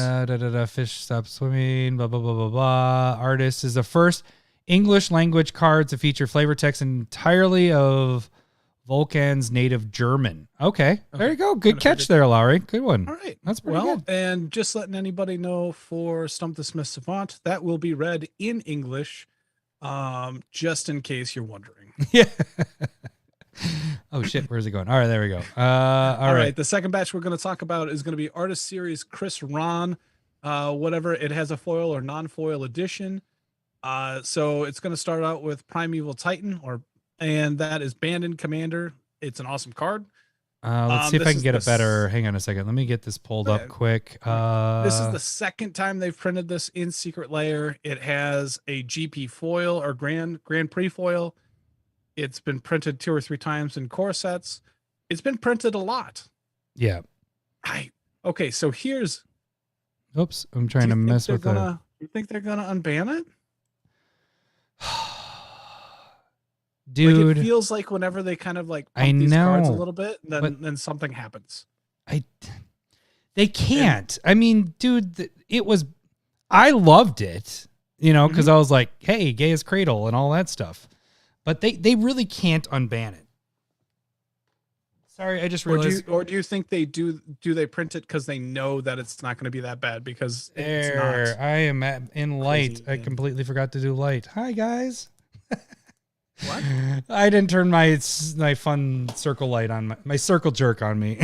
Fish stop swimming. Blah blah blah blah blah. Artist is the first English language card to feature flavor text entirely of Volkan's native German. Okay, there you go. Good catch there, Lowery. Good one. All right, that's pretty good. And just letting anybody know for Stump the Smith Savant, that will be read in English, just in case you're wondering. Yeah. Oh shit, where's it going? All right, there we go. All right. The second batch we're going to talk about is going to be Artist Series Chris Rahn. Whatever, it has a foil or non-foil edition. So it's going to start out with Primeval Titan, and that is banned in Commander. It's an awesome card. Let's see if I this can is get a the better. Hang on a second. Let me get this pulled up quick. This is the second time they've printed this in Secret Lair. It has a GP foil or Grand Prix foil. It's been printed 2 or 3 times in core sets. It's been printed a lot. Yeah. Okay, so here's. Oops, I'm trying to mess with the. You think they're gonna unban it? Dude, like it feels like whenever they kind of like pump these cards a little bit, then something happens. They can't. I mean, dude, I loved it, because I was like, hey, gay as cradle and all that stuff. But they really can't unban it. Sorry, I just realized. Or do you think they do they print it because they know that it's not going to be that bad because it's not. I am in light. I completely forgot to do light. Hi, guys. What? I didn't turn my fun circle light on, my circle jerk on me.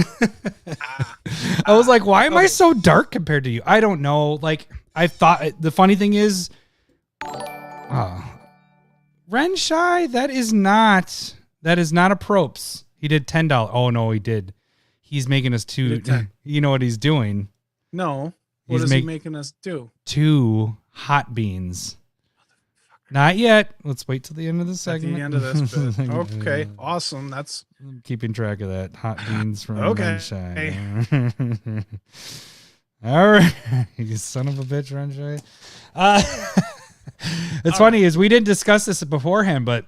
I was like, why am I so dark compared to you? I don't know. Like, I thought the funny thing is, Ren Shy, that is not a props. He did $10. Oh no, he did. He's making us 2. You know what he's doing? No. What is he making us do? 2 hot beans. Not yet. Let's wait till the end of the segment. At the end of this bit. Okay, awesome. I'm keeping track of that. Hot beans from okay. All right, you son of a bitch, Renshai. It's funny is we didn't discuss this beforehand, but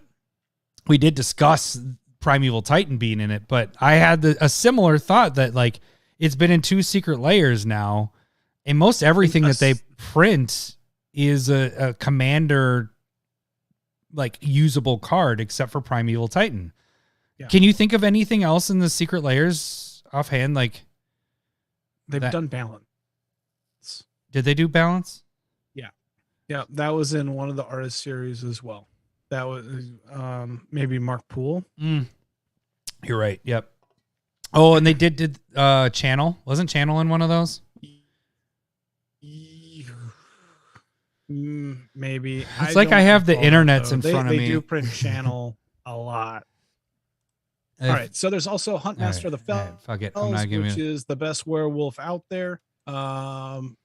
we did discuss Primeval Titan being in it. But I had a similar thought that like it's been in 2 secret layers now, and most everything that they print is a commander like usable card except for Primeval Titan. Yeah. Can you think of anything else in the secret layers offhand? Like they've done balance. Did they do balance? Yeah. Yeah. That was in one of the artist series as well. That was maybe Mark Poole. You're right. Yep. Oh, and they did Channel. Wasn't Channel in one of those? Maybe. It's like I have the internets in front of me. They do print Channel a lot. All right. So there's also Huntmaster of the Fells, fuck it. I'm not which is the best werewolf out there. And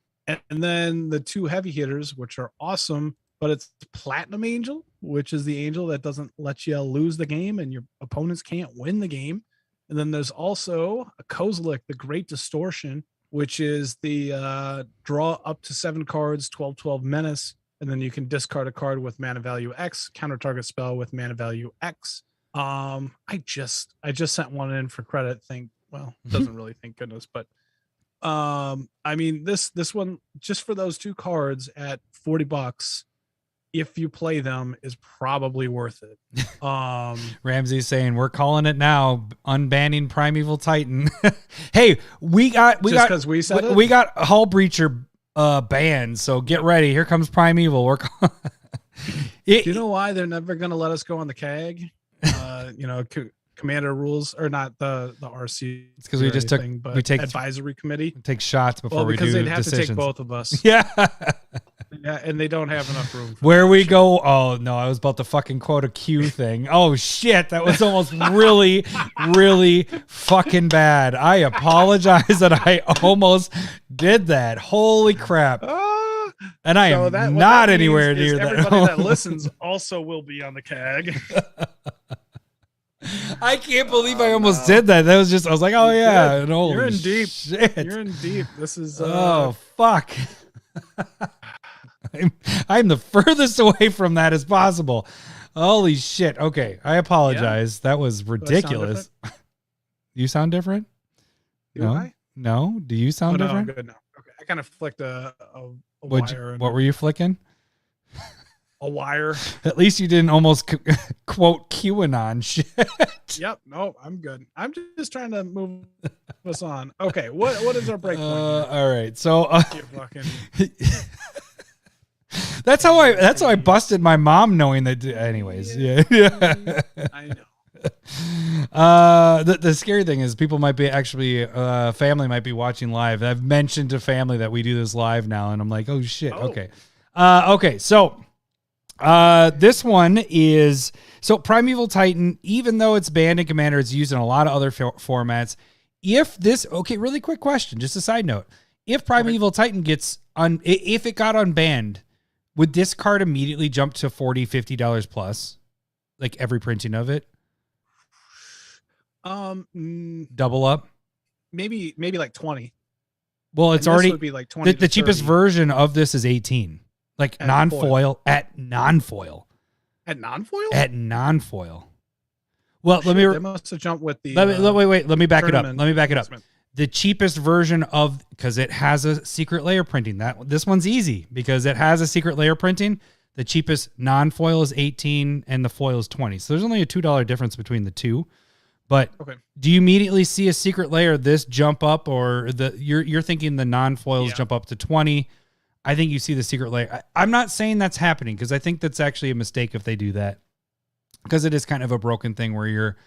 then the 2 heavy hitters, which are awesome, but it's Platinum Angel, which is the angel that doesn't let you lose the game and your opponents can't win the game. And then there's also a Kozilek, the Great Distortion, which is the draw up to 7 cards, 12/12 menace, and then you can discard a card with mana value X, counter target spell with mana value X. I just sent one in for credit. Doesn't really thank goodness, but I mean this one just for those 2 cards at $40, if you play them, is probably worth it. Ramsey's saying we're calling it now, unbanning Primeval Titan. Hey, we got Hull Breacher banned, so get ready. Here comes Primeval. We're Do you know why they're never going to let us go on the CAG? Commander rules or not the RC. It's because we take advisory committee. We take shots before we do because they'd have decisions. to take both of us. Yeah. Yeah, and they don't have enough room. Where we go? Oh no, I was about to fucking quote a Q thing. Oh shit, that was almost really, really fucking bad. I apologize that I almost did that. Holy crap! And I am not anywhere near that. Everybody that listens also will be on the CAG. I can't believe I almost did that. That was just, I was like, oh yeah. And you're in deep. Shit. You're in deep. This is. Oh fuck. I'm the furthest away from that as possible. Holy shit. Okay. I apologize. Yeah. That was ridiculous. You sound different? Do I? No. Do you sound different? I'm good now. Okay. I kind of flicked a wire. What were you flicking? A wire. At least you didn't almost quote QAnon shit. Yep. No, I'm good. I'm just trying to move us on. Okay. What is our break point? All right. So that's how I busted my mom knowing that. Anyways, yeah. I know. The scary thing is people might be family might be watching live. I've mentioned to family that we do this live now, and I'm like, oh shit. Okay. Okay. So, this one is So Primeval Titan, even though it's banned in Commander, it's used in a lot of other formats. If this, okay, really quick question, just a side note. If Primeval Titan gets if it got unbanned, would this card immediately jump to $40, $50 plus? Like every printing of it? Double up? Maybe like 20. Well, it's already would be like 20 the cheapest 30. version of this is 18. Like At non-foil at non-foil. At non-foil? At non-foil. Well, let me They must have jumped with the wait, let me back it up. tournament Let me back it up. announcement. The cheapest version of, because it has a secret layer printing. This one's easy because it has a secret layer printing. The cheapest non-foil is 18 and the foil is 20. So there's only a $2 difference between the two. But do you immediately see a secret layer this jump up, or you're thinking the non-foils jump up to 20? I think you see the secret layer. I'm not saying that's happening because I think that's actually a mistake if they do that, because it is kind of a broken thing where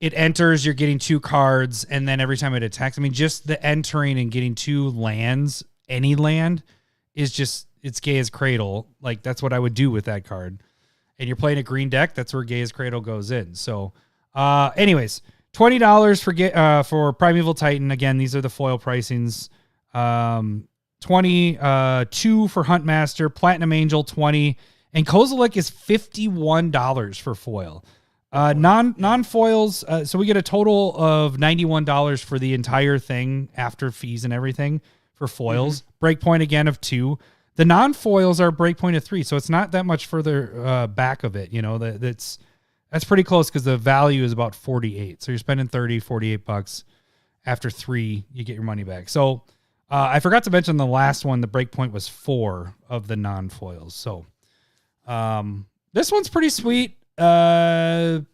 it enters, you're getting 2 cards, and then every time it attacks, I mean, just the entering and getting 2 lands, any land, is just, it's gay as cradle. Like, that's what I would do with that card. And you're playing a green deck, that's where gay as cradle goes in. So, anyways, $20 for Primeval Titan. Again, these are the foil pricings. 20, 2 for Huntmaster, Platinum Angel 20, and Kozilek is $51 for foil. Non-foils, so we get a total of $91 for the entire thing after fees and everything for foils. Breakpoint again of 2. The non-foils are breakpoint of 3, so it's not that much further back of it. You know, that's pretty close because the value is about 48. So you're spending 30, 48 bucks. After 3, you get your money back. So I forgot to mention the last one, the breakpoint was 4 of the non-foils. So this one's pretty sweet. I'll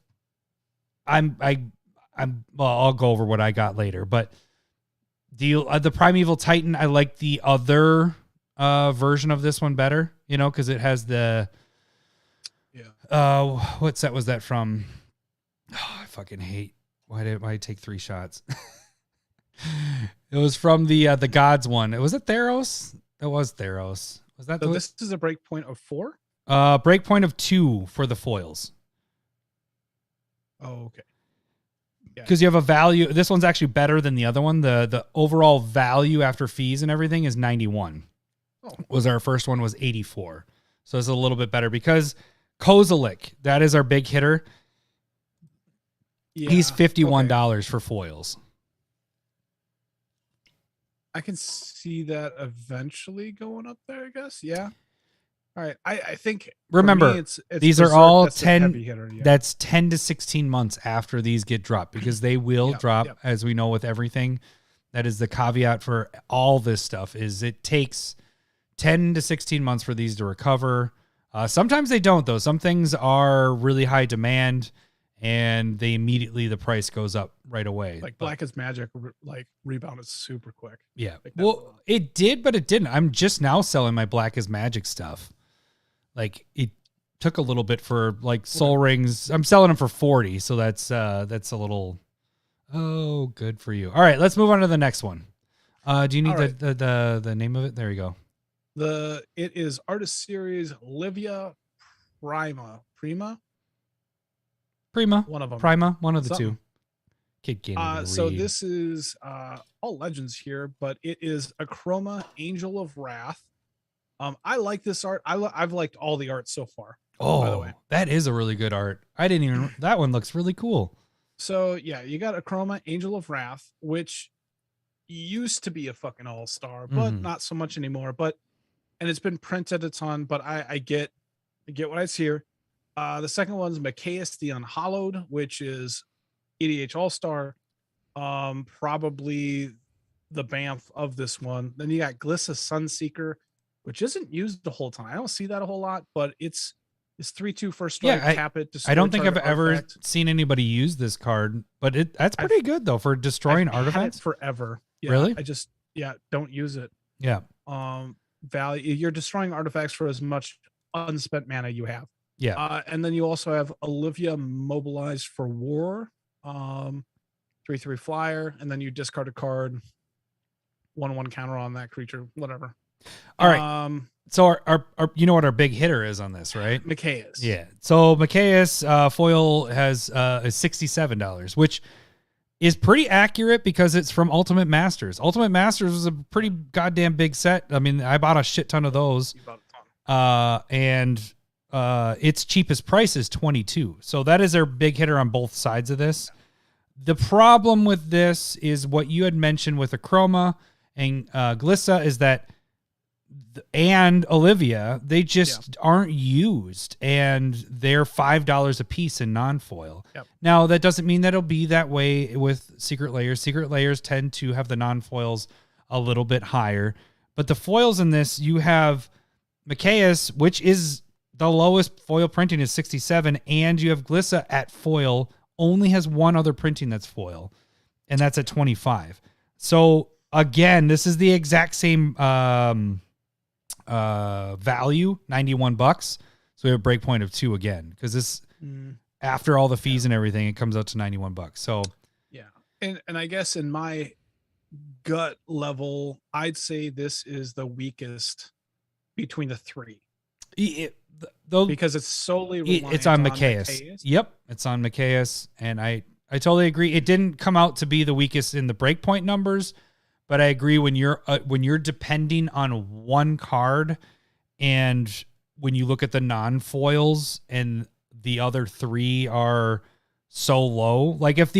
go over what I got later, but the Primeval Titan, I like the other version of this one better, you know, because it has the what set was that from? Oh, I fucking hate. Why did I take 3 shots? It was from the Gods one. Was it Theros? It was Theros. Was that? So this is a breakpoint of 4? Breakpoint of 2 for the foils. Oh, okay. Because you have a value. This one's actually better than the other one. The overall value after fees and everything is 91. Was our first one was 84. So it's a little bit better because Kozilek, that is our big hitter. Yeah, he's $51 for foils. I can see that eventually going up there, I guess. Yeah. All right. I think remember, me, it's these are Berserk, all that's a 10 heavy hitter, yeah. That's 10 to 16 months after these get dropped, because they will drop, as we know with everything. That is the caveat for all this stuff, is it takes 10 to 16 months for these to recover. Sometimes they don't, though. Some things are really high demand and they immediately, the price goes up right away. Like Black as Magic, like rebounded super quick. Yeah. Like Well, it did, but it didn't. I'm just now selling my Black as Magic stuff. Like, it took a little bit for like Soul Rings. I'm selling them for 40. So that's a little, good for you. All right, let's move on to the next one. Do you need the name of it? There you go. It is Artist Series Livia Prima. One of them. Prima, one of the two. Kid can't so read. this is all legends here, but it is Acroma, Angel of Wrath. I like this art. I've liked all the art so far. By the way, that is a really good art. I didn't even. That one looks really cool. So yeah, you got Acroma, Angel of Wrath, which used to be a fucking all-star, but not so much anymore. And it's been printed a ton. But I get what I see here. The second one's Macias the Unhallowed, which is EDH All-Star. Probably the BAMF of this one. Then you got Glissa Sunseeker, which isn't used the whole time. I don't see that a whole lot, but it's 3/2 first strike, tap it. I don't think I've ever seen anybody use this card, but that's pretty good though for destroying artifacts. Had it forever. Yeah, really? I just don't use it. Yeah. Value, you're destroying artifacts for as much unspent mana you have. Yeah. And then you also have Olivia Mobilized for War, 3/3 flyer, and then you discard a card, 1/1 counter on that creature, whatever. All right. So our you know what our big hitter is on this, right? Micaeus. Yeah. So Micaeus foil has is $67, which is pretty accurate because it's from Ultimate Masters. Ultimate Masters was a pretty goddamn big set. I mean, I bought a shit ton of those. You bought a ton. And its cheapest price is 22. So that is their big hitter on both sides of this. The problem with this is what you had mentioned with Acroma and Glissa is that and Olivia, they just aren't used, and they're $5 a piece in non-foil. Yep. Now, that doesn't mean that it'll be that way with Secret Layers. Secret Layers tend to have the non-foils a little bit higher, but the foils in this, you have Micaeus, which is the lowest foil printing is 67, and you have Glissa at foil, only has one other printing that's foil, and that's at 25. So again, this is the exact same value, $91. So we have a break point of 2 again, because this after all the fees and everything, it comes out to $91. So yeah, and I guess in my gut level, I'd say this is the weakest between the three. Because it's solely reliant it's on Micaeus. Yep, it's on Micaeus, and I totally agree. It didn't come out to be the weakest in the breakpoint numbers, but I agree when you're depending on one card, and when you look at the non-foils and the other 3 are so low, like if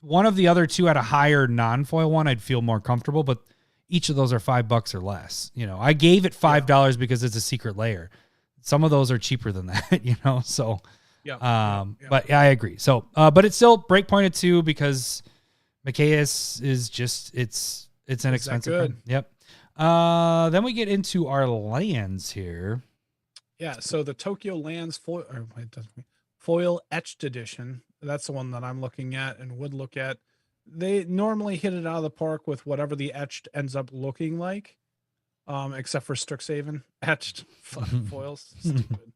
one of the other 2 had a higher non-foil one, I'd feel more comfortable, but each of those are $5 or less. You know, I gave it $5 because it's a secret layer. Some of those are cheaper than that, you know? So, but yeah, I agree. So, but it's still breakpoint at 2 because Micaeus is just, it's an expensive print. Yep. Then we get into our lands here. Yeah. So the Tokyo Lands foil etched edition. That's the one that I'm looking at and would look at. They normally hit it out of the park with whatever the etched ends up looking like. Except for Strixhaven etched foils. Stupid.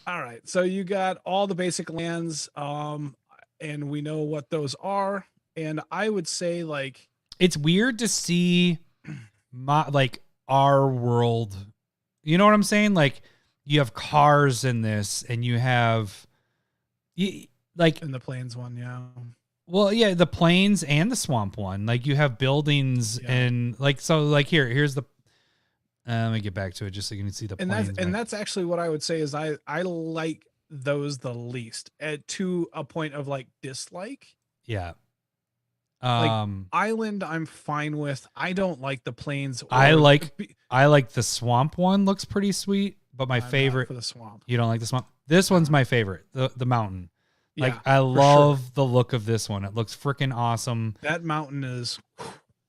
All right. So you got all the basic lands. And we know what those are. And I would say like, it's weird to see our world. You know what I'm saying? Like you have cars in this and you have like in the plains one. Yeah. Well, yeah, the plains and the swamp one. Like you have buildings and like, so like here's the, let me get back to it just so you can see the plains. And that's actually what I would say is I like those the least to a point of like dislike. Yeah. Like island I'm fine with. I don't like the plains. I like the swamp one, looks pretty sweet, but my favorite for the swamp. You don't like the swamp? This one's my favorite, the mountain. Like Yeah, I love the look of this one. It looks freaking awesome. That mountain is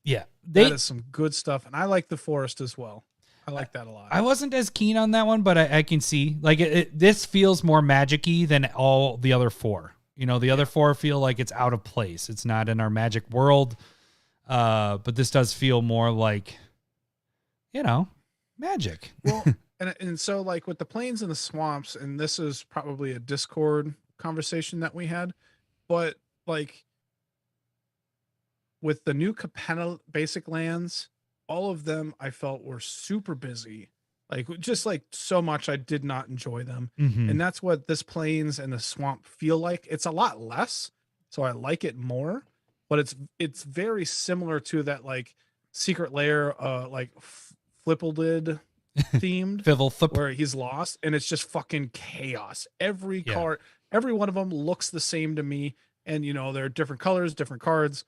that is some good stuff, and I like the forest as well. I like that a lot. I wasn't as keen on that one, but I can see like this feels more magic-y than all the other 4. You know, the other 4 feel like it's out of place. It's not in our magic world. But this does feel more like, you know, magic. Well, and so like with the plains and the swamps, and this is probably a Discord conversation that we had, but like with the new Capenna basic lands, all of them I felt were super busy, like just like so much I did not enjoy them. And that's what this plains and the swamp feel like. It's a lot less, so I like it more, but it's very similar to that like secret lair like Flippled themed Fiddle where he's lost and it's just fucking chaos. Every card, every one of them looks the same to me, and you know they're different colors, different cards,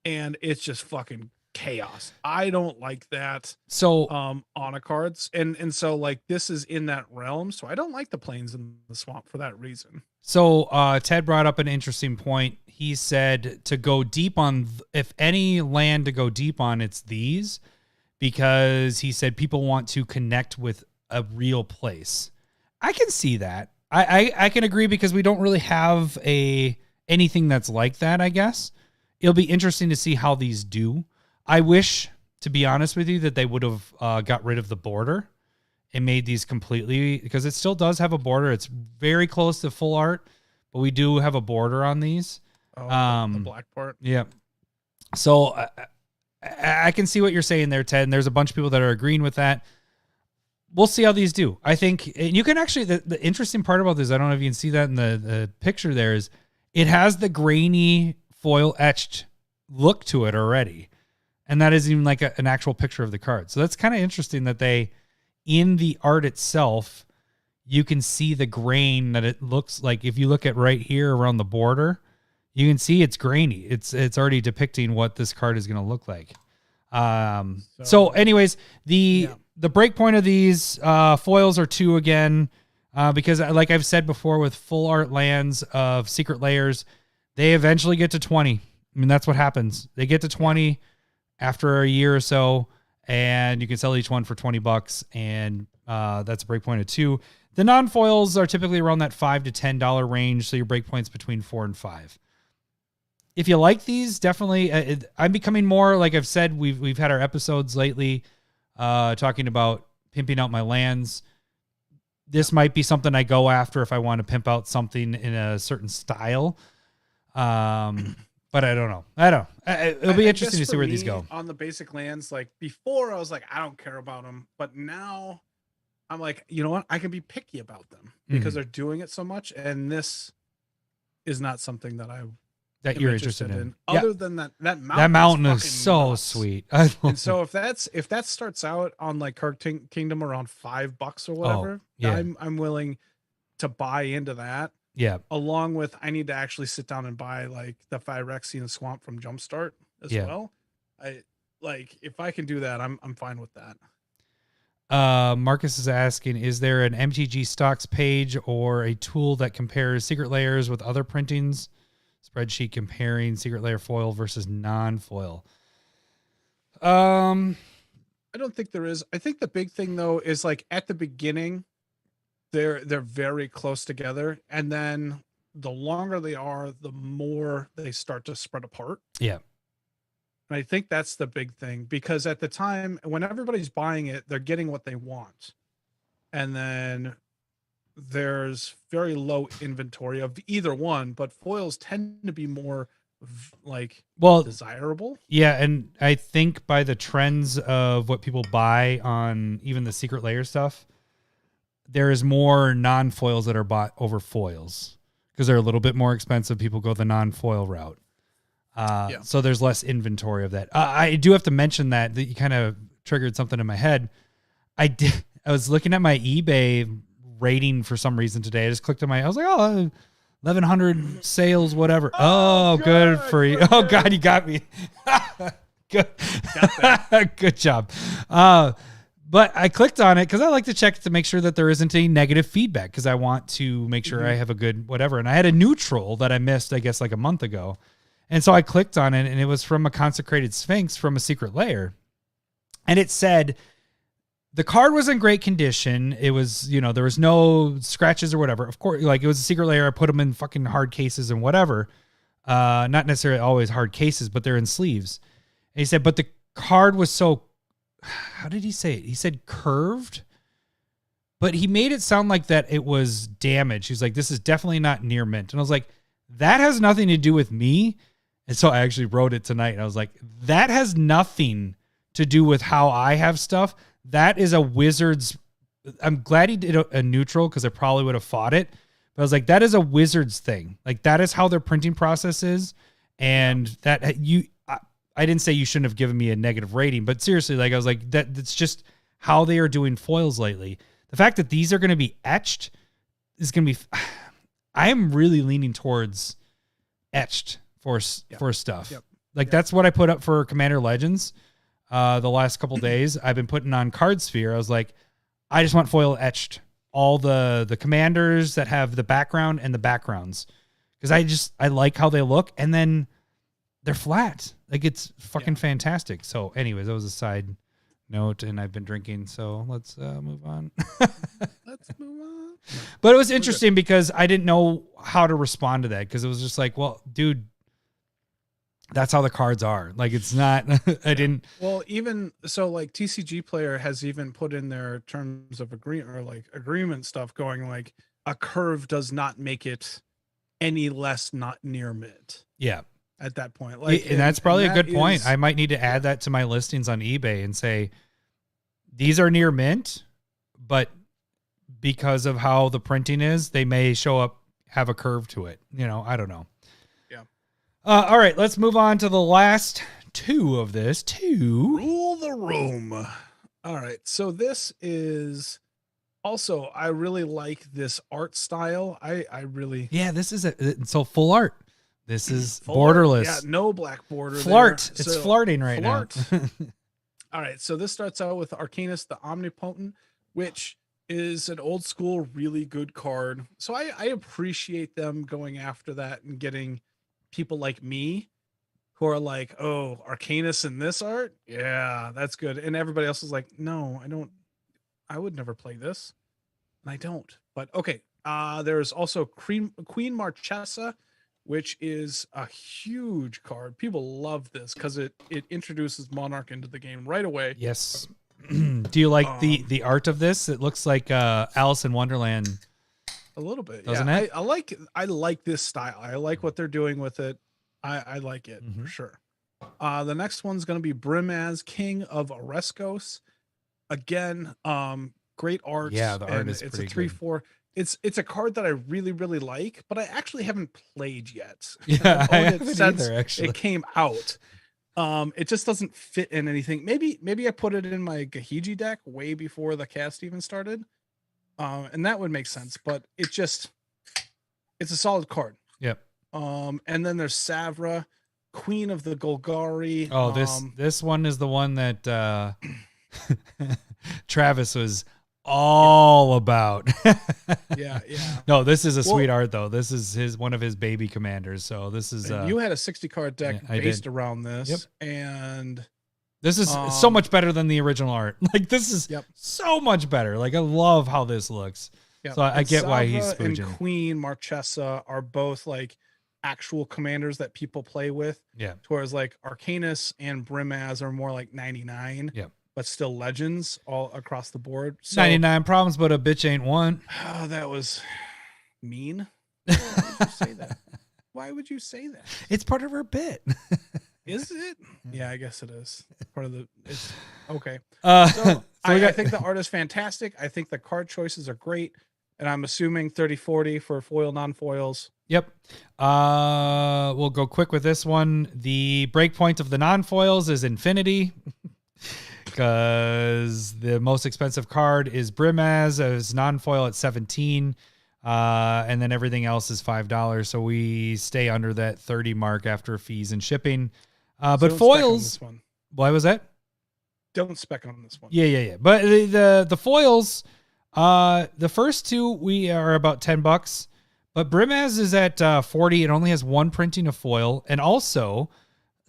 and it's just fucking chaos. I don't like that. So on a cards, and so like this is in that realm, so I don't like the plains and the swamp for that reason. So Ted brought up an interesting point. He said to go deep on, if any land to go deep on, it's these, because he said people want to connect with a real place. I can see that. I can agree, because we don't really have anything that's like that, I guess. It'll be interesting to see how these do. I wish, to be honest with you, that they would have got rid of the border and made these completely, because it still does have a border. It's very close to full art, but we do have a border on these. The black part. Yeah. So I can see what you're saying there, Ted. And there's a bunch of people that are agreeing with that. we'll see how these do. I think you can actually, the interesting part about this, I don't know if you can see that in the picture there, is it has the grainy foil etched look to it already. And that isn't even like an actual picture of the card. So that's kind of interesting that they, in the art itself, you can see the grain that it looks like. If you look at right here around the border, you can see it's grainy. It's already depicting what this card is going to look like. So anyways, the break point of these foils are 2 again, because like I've said before, with full art lands of secret layers, they eventually get to 20. I mean, that's what happens. They get to 20 after a year or so, and you can sell each one for $20, and that's a break point of 2. The non-foils are typically around that $5 to $10 range, so your break point's between 4 and 5. If you like these, definitely, I'm becoming more, like I've said, we've had our episodes lately talking about pimping out my lands. This might be something I go after if I want to pimp out something in a certain style. But I don't know. It'll be interesting to see where these go. On the basic lands, like before, I was like, I don't care about them. But now I'm like, you know what? I can be picky about them because they're doing it so much. And this is not something that you're interested in. Other than that mountain is so nuts. Sweet. And so if that starts out on like Card Kingdom around $5 or whatever, I'm willing to buy into that. Yeah. Along with, I need to actually sit down and buy like the Phyrexian Swamp from Jumpstart as well. If I can do that, I'm fine with that. Marcus is asking, is there an MTG stocks page or a tool that compares secret layers with other printings? Spreadsheet comparing secret layer foil versus non-foil. I don't think there is. I think the big thing though is like at the beginning, they're very close together, and then the longer they are, the more they start to spread apart. Yeah. And I think that's the big thing, because at the time when everybody's buying it, they're getting what they want. And then there's very low inventory of either one, but foils tend to be more desirable. Yeah. And I think by the trends of what people buy on even the secret layer stuff, there is more non-foils that are bought over foils because they're a little bit more expensive. People go the non-foil route. So there's less inventory of that. I do have to mention that you kind of triggered something in my head. I was looking at my eBay rating for some reason today. I just clicked on I was like, 1,100 sales, whatever. Oh, good for you. Oh God, you got me. Good. Good job. But I clicked on it because I like to check to make sure that there isn't any negative feedback, because I want to make sure I have a good whatever. And I had a neutral that I missed, I guess, like a month ago. And so I clicked on it, and it was from a Consecrated Sphinx from a secret layer. And it said the card was in great condition. It was, there was no scratches or whatever. Of course, like it was a secret layer. I put them in fucking hard cases and whatever. Not necessarily always hard cases, but they're in sleeves. And he said, but the card was so, how did he say it? He said curved, but he made it sound like that it was damaged. He's like, this is definitely not near mint. And I was like, that has nothing to do with me. And so I actually wrote it tonight. And I was like, that has nothing to do with how I have stuff. That is a Wizards. I'm glad he did a neutral, because I probably would have fought it. But I was like, that is a Wizards thing. Like, that is how their printing process is. And that I didn't say you shouldn't have given me a negative rating, but seriously, like I was like, that's just how they are doing foils lately. The fact that these are going to be etched is going to be, I am really leaning towards etched for stuff. That's what I put up for Commander Legends. The last couple days I've been putting on Card Sphere. I was like, I just want foil etched. All the commanders that have the background and the backgrounds. Because I like how they look. And then they're flat. Like, it's fucking fantastic. So anyways, that was a side note, and I've been drinking, so let's move on. Let's move on. But it was interesting because I didn't know how to respond to that, because it was just like, well, dude, that's how the cards are. Like, it's not, I didn't. Well, even so, like TCG Player has even put in their terms of agreement, or like agreement stuff, going like a curve does not make it any less not near mint. Yeah. At that point, like, and that's probably a good point. I might need to add that to my listings on eBay and say, these are near mint, but because of how the printing is, they may show up, have a curve to it. I don't know. Yeah. All right, let's move on to the last two of this. Rule the room. All right. So this is also, I really like this art style. I really. Yeah, this is so full art. This is full borderless. art. Yeah, no black border. Flirt. There. It's So, flirting right flirt. now. All right. So this starts out with Arcanus the Omnipotent, which is an old school, really good card. So I appreciate them going after that and getting people like me who are like, oh, Arcanus in this art? Yeah, that's good. And everybody else is like, no, I would never play this. And I don't. But okay. There's also Queen Marchesa, which is a huge card. People love this because it introduces Monarch into the game right away. Yes. Do you like the art of this? It looks like Alice in Wonderland. A little bit, doesn't yeah. it? I like this style. I like what they're doing with it. I like it for sure. The next one's going to be Brimaz, King of Oreskos. Again, great art. Yeah, the art and is it's pretty a 3/4. It's a card that I really, really like, but I actually haven't played yet. Yeah, I've I owned it haven't since either, actually. it came out. It just doesn't fit in anything. Maybe I put it in my Gahiji deck way before the cast even started. And that would make sense, but it's a solid card. Yep. And then there's Savra, Queen of the Golgari. Oh, this one is the one that Travis was all about. Yeah. No, this is a sweet art though. This is one of his baby commanders. So this is you had a 60 card deck I based did. around this. Yep. And this is so much better than the original art. Like this is so much better. Like I love how this looks. Yep. So I And get why he's Savra and spooging. Queen Marchesa are both like actual commanders that people play with. Yeah. Whereas like Arcanus and Brimaz are more like 99. Yeah. But still legends all across the board. So 99 problems, but a bitch ain't one. oh, that was mean. Why would you say that? Why would you say that? It's part of her bit. Is it? Yeah, I guess it is. Part of the it's okay. So So we I got- think the art is fantastic. I think the card choices are great. And I'm assuming 30-40 for foil, non-foils. Yep. We'll go quick with this one. The breakpoint of the non-foils is infinity. Because the most expensive card is Brimaz as non-foil at 17. And then everything else is $5. So we stay under that 30 mark after fees and shipping. But So don't spec on foils, this one. why was that? Don't spec on this one. Yeah. But the foils, the first two we are about $10, but Brimaz is at 40. It only has one printing of foil, and also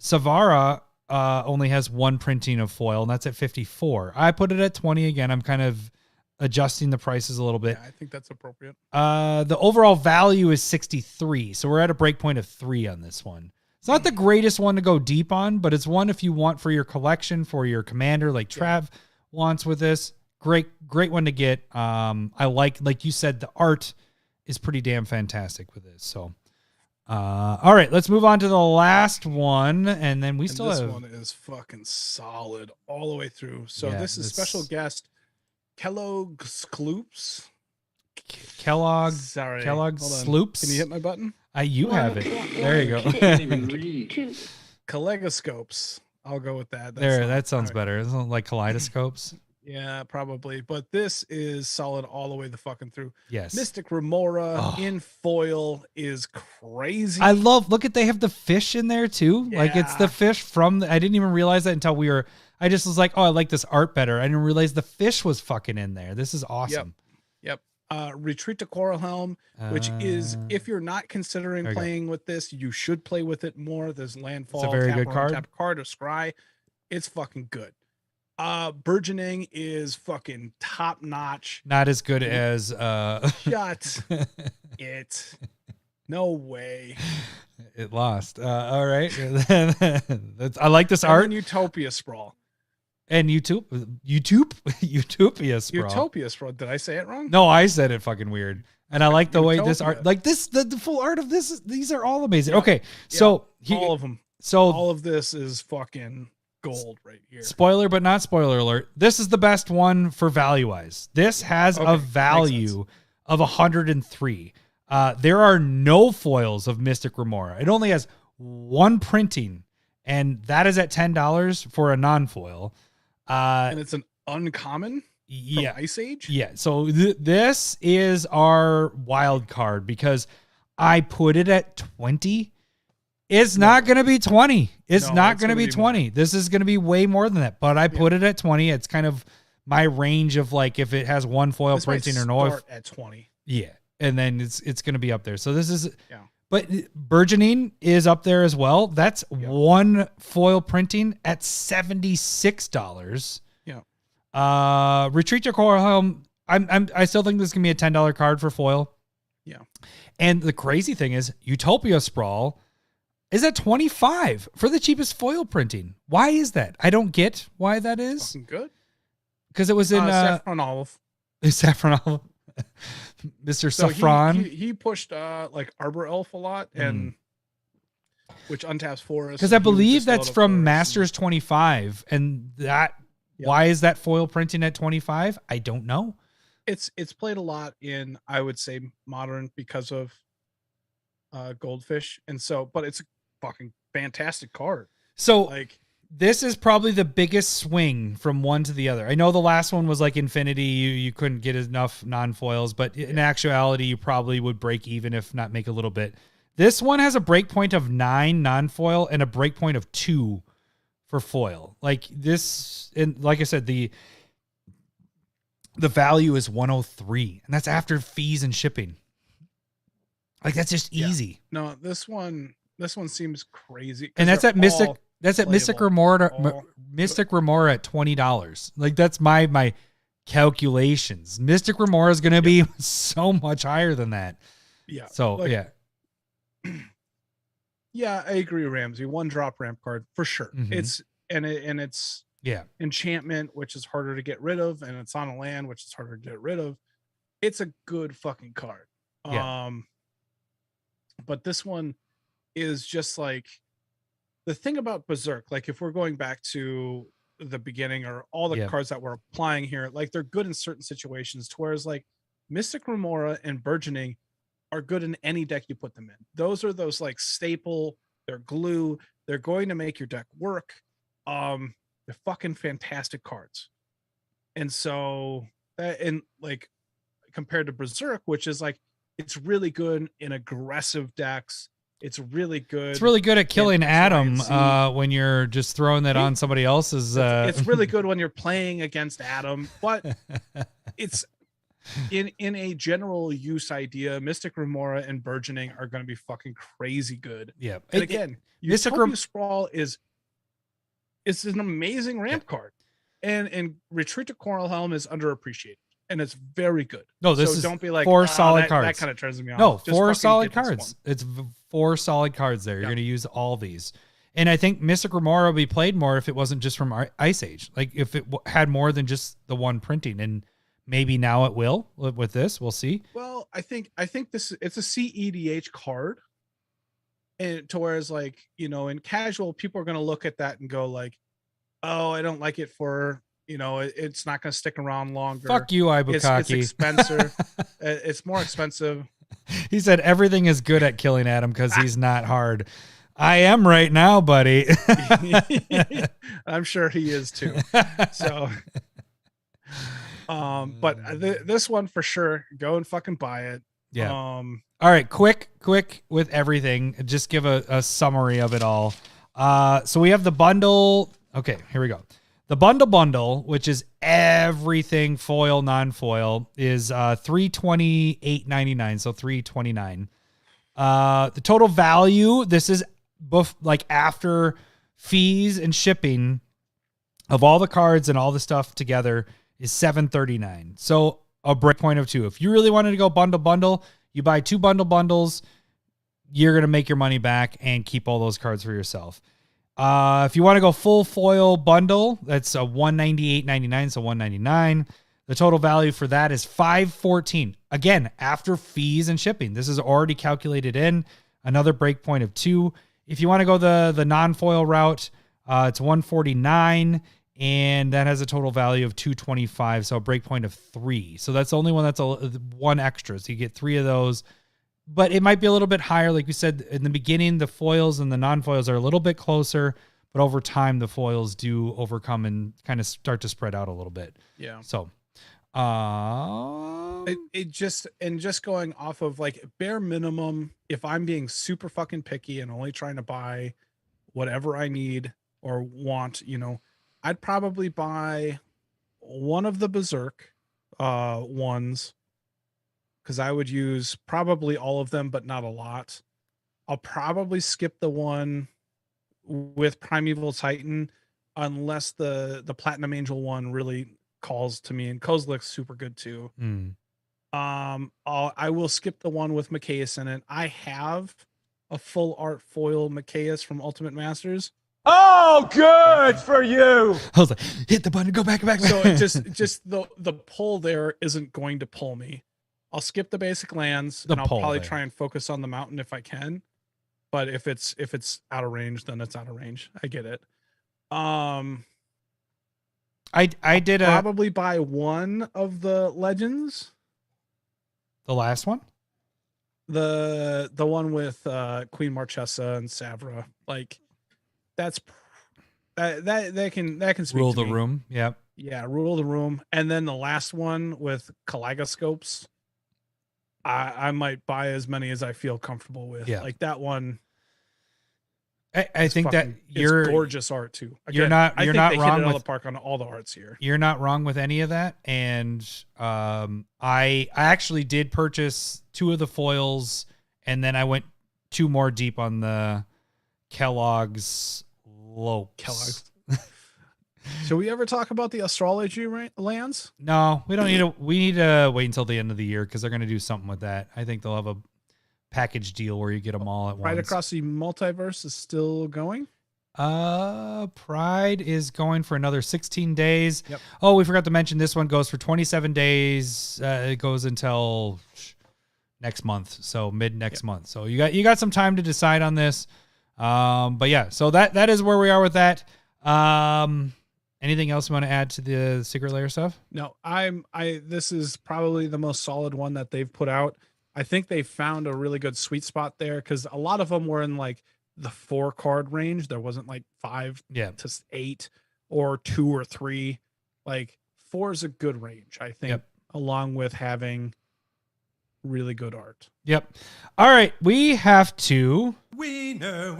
Savara only has one printing of foil, and that's at 54. I put it at 20 again. I'm kind of adjusting the prices a little bit. Yeah, I think that's appropriate. The overall value is 63, so we're at a breakpoint of 3 on this one. It's not the greatest one to go deep on, but it's one if you want for your collection, for your commander, like Trav wants with this. Great one to get. I like you said, the art is pretty damn fantastic with this. So, all right, let's move on to the last one, and then we And still this have one is fucking solid all the way through. So Yeah, this is special guest Kelogsloops. Kellogg's Sorry, Kellogg's hold on. Sloops. Can you hit my button? You have it. There you go. Can't even read. Kalegoscopes. I'll go with that. There, not- that sounds all right. better. Isn't it like kaleidoscopes? Yeah, probably. But this is solid all the way the fucking through. Yes. Mystic Remora Oh. in foil is crazy. I love. Look at they have the fish in there too. Like it's the Yeah. fish from. I didn't even realize that until we were. I just was like, oh, I like this art better. I didn't realize the fish was fucking in there. This is awesome. Yep. Retreat to Coral Helm, which is if you're not considering there we go. playing with this, you should play with it more. There's Landfall, It's a very tap good one, card. tap a card, or Scry. It's fucking good. Burgeoning is fucking top notch. Not as good as. Shut it. No way. It lost. All right. I like this And art then Utopia Sprawl. and Utopia Sprawl. Utopia Sprawl. Did I say it wrong? No, I said it fucking weird. And I like the way this Utopia. art, like this, the full art of this. These are all amazing. Okay, so all of them. so All of this is fucking gold right here. Spoiler, but not spoiler alert. This is the best one for value wise. This has a value of 103. There are no foils of Mystic Remora. It only has one printing, and that is at $10 for a non-foil. And it's an uncommon from Ice Age? Yeah, so this is our wild card because I put it at 20. It's not going to be 20. It's not going to be 20. More. This is going to be way more than that, but I put it at 20. It's kind of my range of like if it has one foil this printing or no. Start at 20. Yeah, and then it's going to be up there. So this is But burgeoning is up there as well. That's one foil printing at $76. Yeah. Retreat to Coral Helm. I still think this is gonna be a $10 card for foil. Yeah. And the crazy thing is, Utopia Sprawl is at $25 for the cheapest foil printing. Why is that? I don't get why that is. Fucking good. Because it was in Saffron Olive. Saffron Olive. Mr. So Saffron. He pushed like Arbor Elf a lot, and which untaps Forest. Because I believe that's from Masters 25, and that why is that foil printing at 25? I don't know. It's played a lot in, I would say, Modern because of Goldfish, and so, but it's a fucking fantastic card. So like, this is probably the biggest swing from one to the other. I know the last one was like Infinity. You couldn't get enough non-foils, but in actuality, you probably would break even, if not make a little bit. This one has a break point of 9 non-foil and a break point of 2 for foil. Like this, and like I said, the value is 103, and that's after fees and shipping. Like that's just easy. No, this one seems crazy. And that's at Mystic. That's at Mystic Remora. Mystic Remora at $20. Like that's my calculations. Mystic Remora is going to be so much higher than that. Yeah. So like, yeah. Yeah, I agree, Ramsey. One drop ramp card for sure. Mm-hmm. It's enchantment, which is harder to get rid of, and it's on a land, which is harder to get rid of. It's a good fucking card. Yeah. But this one is just like the thing about Berserk. Like if we're going back to the beginning or all the cards that we're applying here, like they're good in certain situations. To whereas like Mystic Remora and Burgeoning are good in any deck you put them in. Those are those like staple. They're glue. They're going to make your deck work. They're fucking fantastic cards. And so that, and like compared to Berserk, which is like, it's really good in aggressive decks. It's really good. It's really good at killing Adam when you're just throwing that on somebody else's. It's really good when you're playing against Adam, but it's in a general use idea. Mystic Remora and Burgeoning are going to be fucking crazy good. Yeah. And again, Utopia Sprawl is an amazing ramp card, and Retreat to Coral Helm is underappreciated. And it's very good. No, this is don't be like 4 solid cards. That kind of turns me off. No, Just 4 solid get cards. It's 4 solid cards there. You're going to use all these. And I think Mystic Remora would be played more if it wasn't just from Ice Age. Like if it had more than just the one printing. And maybe now it will with this. We'll see. Well, I think it's a CEDH card. And to whereas like, you know, in casual, people are going to look at that and go like, oh, I don't like it for... You know, it's not going to stick around longer. Fuck you, Ibukaki. It's expensive. It's more expensive. He said everything is good at killing Adam because he's not hard. I am right now, buddy. I'm sure he is too. So, but this one for sure, go and fucking buy it. Yeah. All right, quick with everything. Just give a summary of it all. So we have the bundle. Okay, here we go. The bundle, which is everything foil, non-foil, is $328.99, so $329. The total value, this is like after fees and shipping of all the cards and all the stuff together, is $739. So a break point of 2. If you really wanted to go bundle, you buy 2 bundles, you're gonna make your money back and keep all those cards for yourself. If you want to go full foil bundle, that's a $198.99, so $199. The total value for that is $514. Again, after fees and shipping. This is already calculated in. Another break point of 2. If you want to go the non-foil route, It's 149, and that has a total value of 225, so a breakpoint of 3. So that's the only one that's one extra. So you get 3 of those. But it might be a little bit higher. Like we said in the beginning, the foils and the non-foils are a little bit closer, but over time the foils do overcome and kind of start to spread out a little bit. Yeah. So just going off of like bare minimum, if I'm being super fucking picky and only trying to buy whatever I need or want, I'd probably buy one of the Berserk ones, because I would use probably all of them, but not a lot. I'll probably skip the one with Primeval Titan unless the Platinum Angel one really calls to me, and Kozlik's super good too. I will skip the one with Machias in it. I have a full art foil Machias from Ultimate Masters. Oh, good for you. I was like, hit the button, go back. So it just the pull there isn't going to pull me. I'll skip the basic lands and I'll probably try and focus on the mountain if I can. But if it's out of range, then it's out of range. I get it. I did probably buy one of the legends. The last one? The one with Queen Marchesa and Savra. Like that can speak rule to the me. room. Yep. Yeah, rule the room. And then the last one with Kelogsloops. I might buy as many as I feel comfortable with. Yeah. Like that one. I think that you're it's gorgeous art too. Again, you're not they wrong hit it out of with the park on all the arts here. You're not wrong with any of that. And I actually did purchase 2 of the foils, and then I went 2 more deep on the Kellogg's Lopes. Should we ever talk about the astrology lands? No, we don't need to. We need to wait until the end of the year because they're going to do something with that. I think they'll have a package deal where you get them all at once. Pride Across the Multiverse is still going. Pride is going for another 16 days. Yep. Oh, we forgot to mention this one goes for 27 days. It goes until next month, so mid next month. So you got some time to decide on this. But yeah, so that is where we are with that. Anything else you want to add to the Secret Lair stuff? No, this is probably the most solid one that they've put out. I think they found a really good sweet spot there because a lot of them were in like the 4 card range. There wasn't like 5 to 8 or 2 or 3. Like 4 is a good range, I think, along with having really good art. Yep. All right, we have to. Wiener.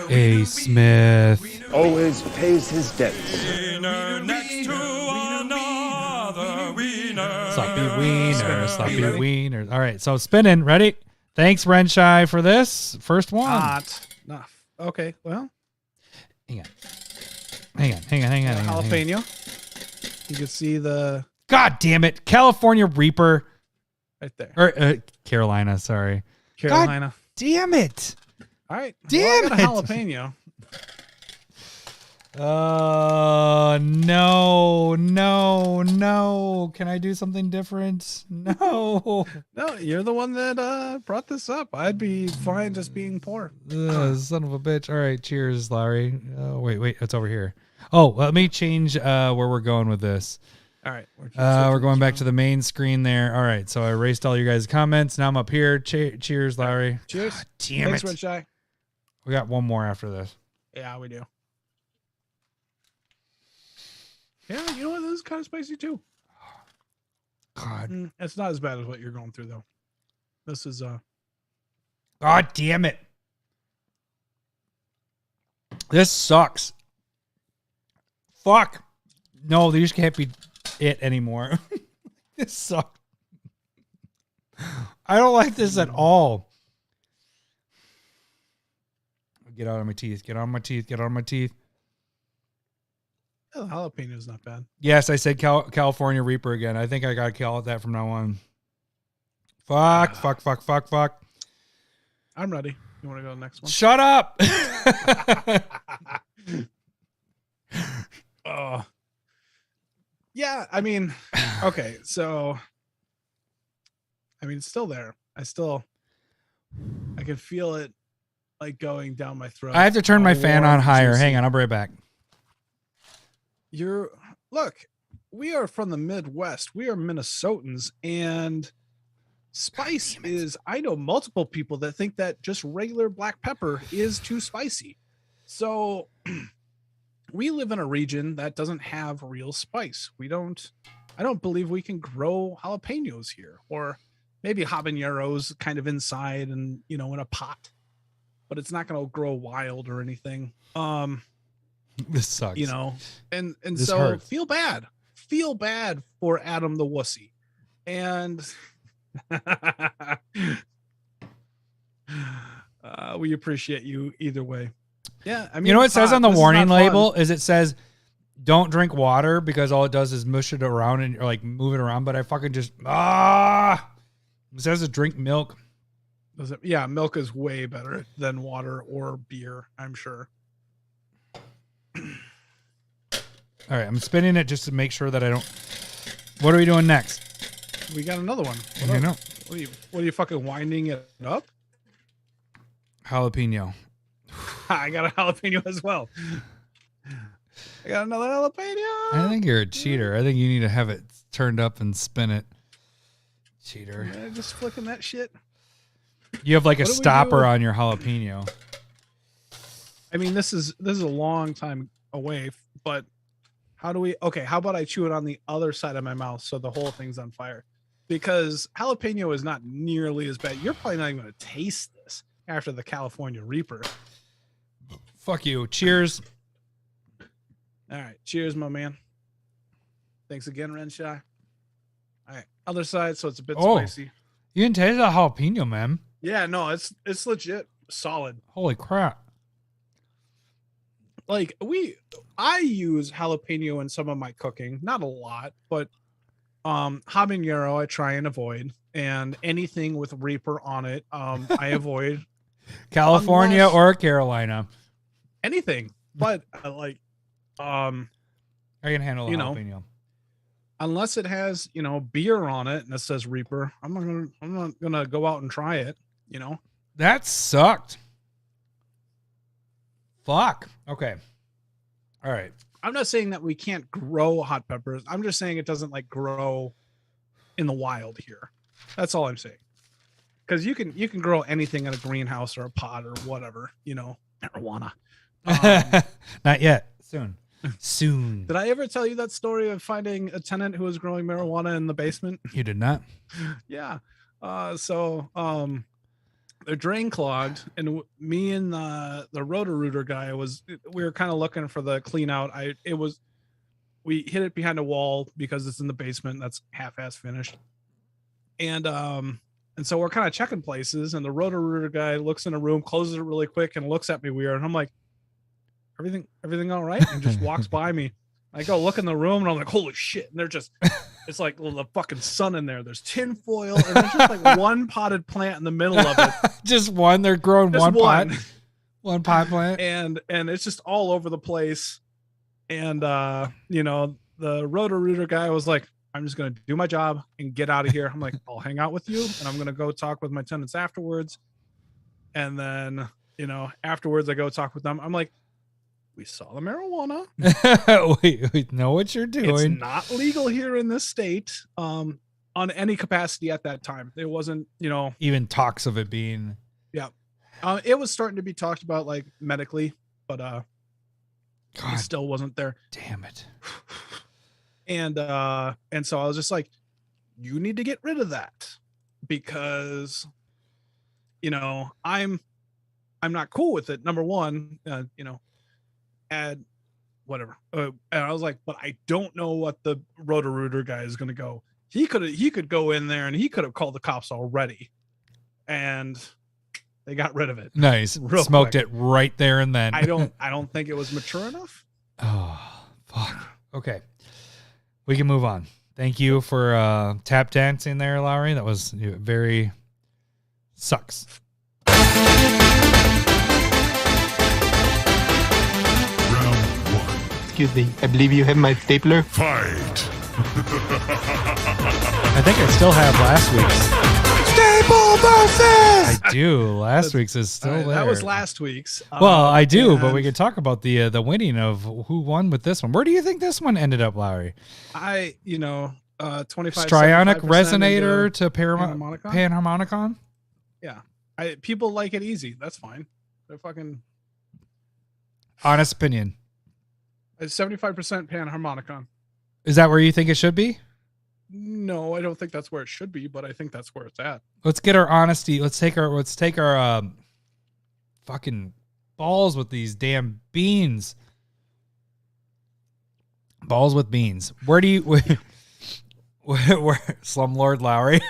A Smith always pays his debts. Wiener next to another wiener. Sloppy wiener. All right, so spinning. Ready? Thanks, Renshai, for this first one. Not. Okay, well. Hang on. Jalapeno. You can see the. God damn it. California Reaper. Right there. Or Carolina, sorry. Carolina. God damn it. All right. Damn well, I got a jalapeno. No. Can I do something different? No. No, you're the one that brought this up. I'd be fine just being poor. Son of a bitch. All right. Cheers, Lowery. Oh, wait. It's over here. Oh, let me change where we're going with this. All right. We're going back to the main screen there. All right. So I erased all your guys' comments. Now I'm up here. Cheers, Lowery. Cheers. God damn Thanks, it. Red Shy. We got one more after this. Yeah, we do. Yeah, you know what? This is kind of spicy too. God. It's not as bad as what you're going through though. This is God damn it. This sucks. Fuck. No, these can't be it anymore. This sucks. I don't like this at all. Get out of my teeth. oh, jalapeno is not bad. Yes, I said California Reaper again. I think I got to call it that from now on. Fuck. I'm ready. You want to go to the next one? Shut up. Yeah, I mean, okay, so I mean, it's still there. I can feel it like going down my throat. I have to turn my fan on higher. Hang on, I'll be right back. Look, we are from the Midwest. We are Minnesotans, and spice is, I know multiple people that think that just regular black pepper is too spicy. So we live in a region that doesn't have real spice. I don't believe we can grow jalapenos here, or maybe habaneros kind of inside and, in a pot, but it's not going to grow wild or anything. This sucks. And This so hurts. feel bad for Adam the wussy. And we appreciate you either way. Yeah. I mean, You know what it says on the this is warning not fun. label is it says, don't drink water because all it does is mush it around and or like move it around. But I fucking just, it says to drink milk. Yeah, milk is way better than water or beer, I'm sure. All right, I'm spinning it just to make sure that I don't. What are we doing next? We got another one. I know. What are you fucking winding it up? Jalapeno. I got a jalapeno as well. I got another jalapeno. I think you're a cheater. I think you need to have it turned up and spin it. Cheater. Yeah, just flicking that shit. You have like a What do we stopper do? on your jalapeno. I mean, this is a long time away, but how about I chew it on the other side of my mouth so the whole thing's on fire? Because jalapeno is not nearly as bad. You're probably not even going to taste this after the California Reaper. Fuck you. Cheers. All right. Cheers, my man. Thanks again, Renshaw. All right. Other side, so it's a bit spicy. You didn't taste that jalapeno, man. Yeah, no, it's legit solid. Holy crap. Like I use jalapeno in some of my cooking, not a lot, but habanero I try and avoid, and anything with Reaper on it, I avoid. California or Carolina. Anything, but I can handle a you know, jalapeno. Unless it has, beer on it and it says Reaper, I'm not gonna go out and try it, That sucked. Fuck. Okay. All right. I'm not saying that we can't grow hot peppers. I'm just saying it doesn't like grow in the wild here. That's all I'm saying. Because you can grow anything in a greenhouse or a pot or whatever, marijuana. Not yet. Soon. Soon. Did I ever tell you that story of finding a tenant who was growing marijuana in the basement? You did not. Yeah. So the drain clogged, and me and the Roto-Rooter guy we were kind of looking for the clean out. We hid it behind a wall because it's in the basement. That's half-ass finished. And so we're kind of checking places, and the Roto-Rooter guy looks in a room, closes it really quick, and looks at me weird. And I'm like, everything all right? And just walks by me. I go look in the room, and I'm like, holy shit. And they're just, it's like the fucking sun in there. There's tin foil, and there's just like one potted plant in the middle of it. Just one. They're growing Just one pot. one. One pot plant. And it's just all over the place. And the Roto-Rooter guy was like, I'm just going to do my job and get out of here. I'm like, I'll hang out with you, and I'm going to go talk with my tenants afterwards. And then, afterwards I go talk with them. I'm like, we saw the marijuana. we know what you're doing. It's not legal here in this state on any capacity at that time. It wasn't, even talks of it being. Yeah. It was starting to be talked about like medically, but it still wasn't there. Damn it. And so I was just like, you need to get rid of that because, I'm not cool with it. Number one, add whatever. And I was like, but I don't know what the Roto-Rooter guy is going to go. He could go in there and he could have called the cops already, and they got rid of it. Nice. Smoked it right there and then. I don't think it was mature enough. Oh, fuck. Okay. We can move on. Thank you for tap dancing there, Lowery. That was very sucks. Excuse me, I believe you have my stapler. Fight! I think I still have last week's. Staple versus. I do. Last week's is still there. That was last week's. Well, I do, but we could talk about the winning of who won with this one. Where do you think this one ended up, Lowery? 25 Strionic 75% Resonator into to Panharmonicon? Yeah. People like it easy. That's fine. They're fucking Honest opinion. 75% Panharmonicon. Is that where you think it should be? No, I don't think that's where it should be, but I think that's where it's at. Let's get our honesty. Let's take our fucking balls with these damn beans. Balls with beans. Where do you where Slumlord Lowery?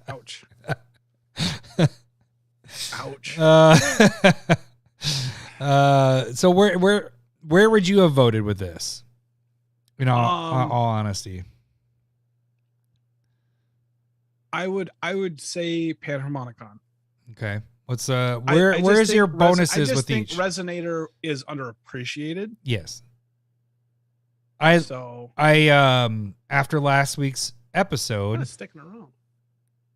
Ouch. Ouch. So where would you have voted with this? All honesty. I would say Panharmonicon. Okay. What's where's your bonuses with each? Resonator is underappreciated. Yes. After last week's episode. Kind of sticking around.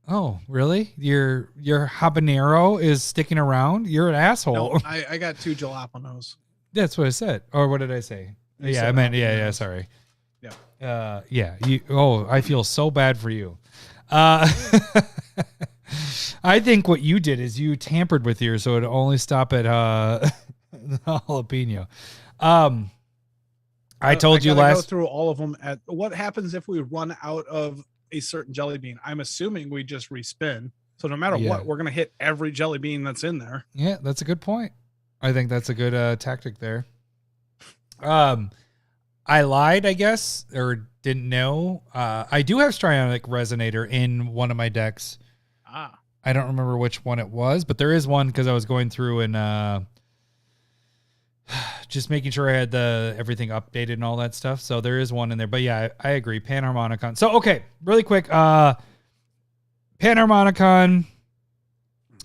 Oh, really? Your habanero is sticking around? You're an asshole. No, I got 2 jalapenos. That's what I said. Or what did I say? I meant sorry. Yeah. I feel so bad for you. I think what you did is you tampered with yours so it'd only stop at jalapeno. I told you last. Go through all of them. What happens if we run out of a certain jelly bean? I'm assuming we just respin. So no matter what, we're gonna hit every jelly bean that's in there. Yeah, that's a good point. I think that's a good tactic there. I lied, I guess, or didn't know. I do have Strionic Resonator in one of my decks. I don't remember which one it was, but there is one because I was going through and just making sure I had everything updated and all that stuff. So there is one in there. But yeah, I agree. Panharmonicon. So, okay, really quick. Panharmonicon.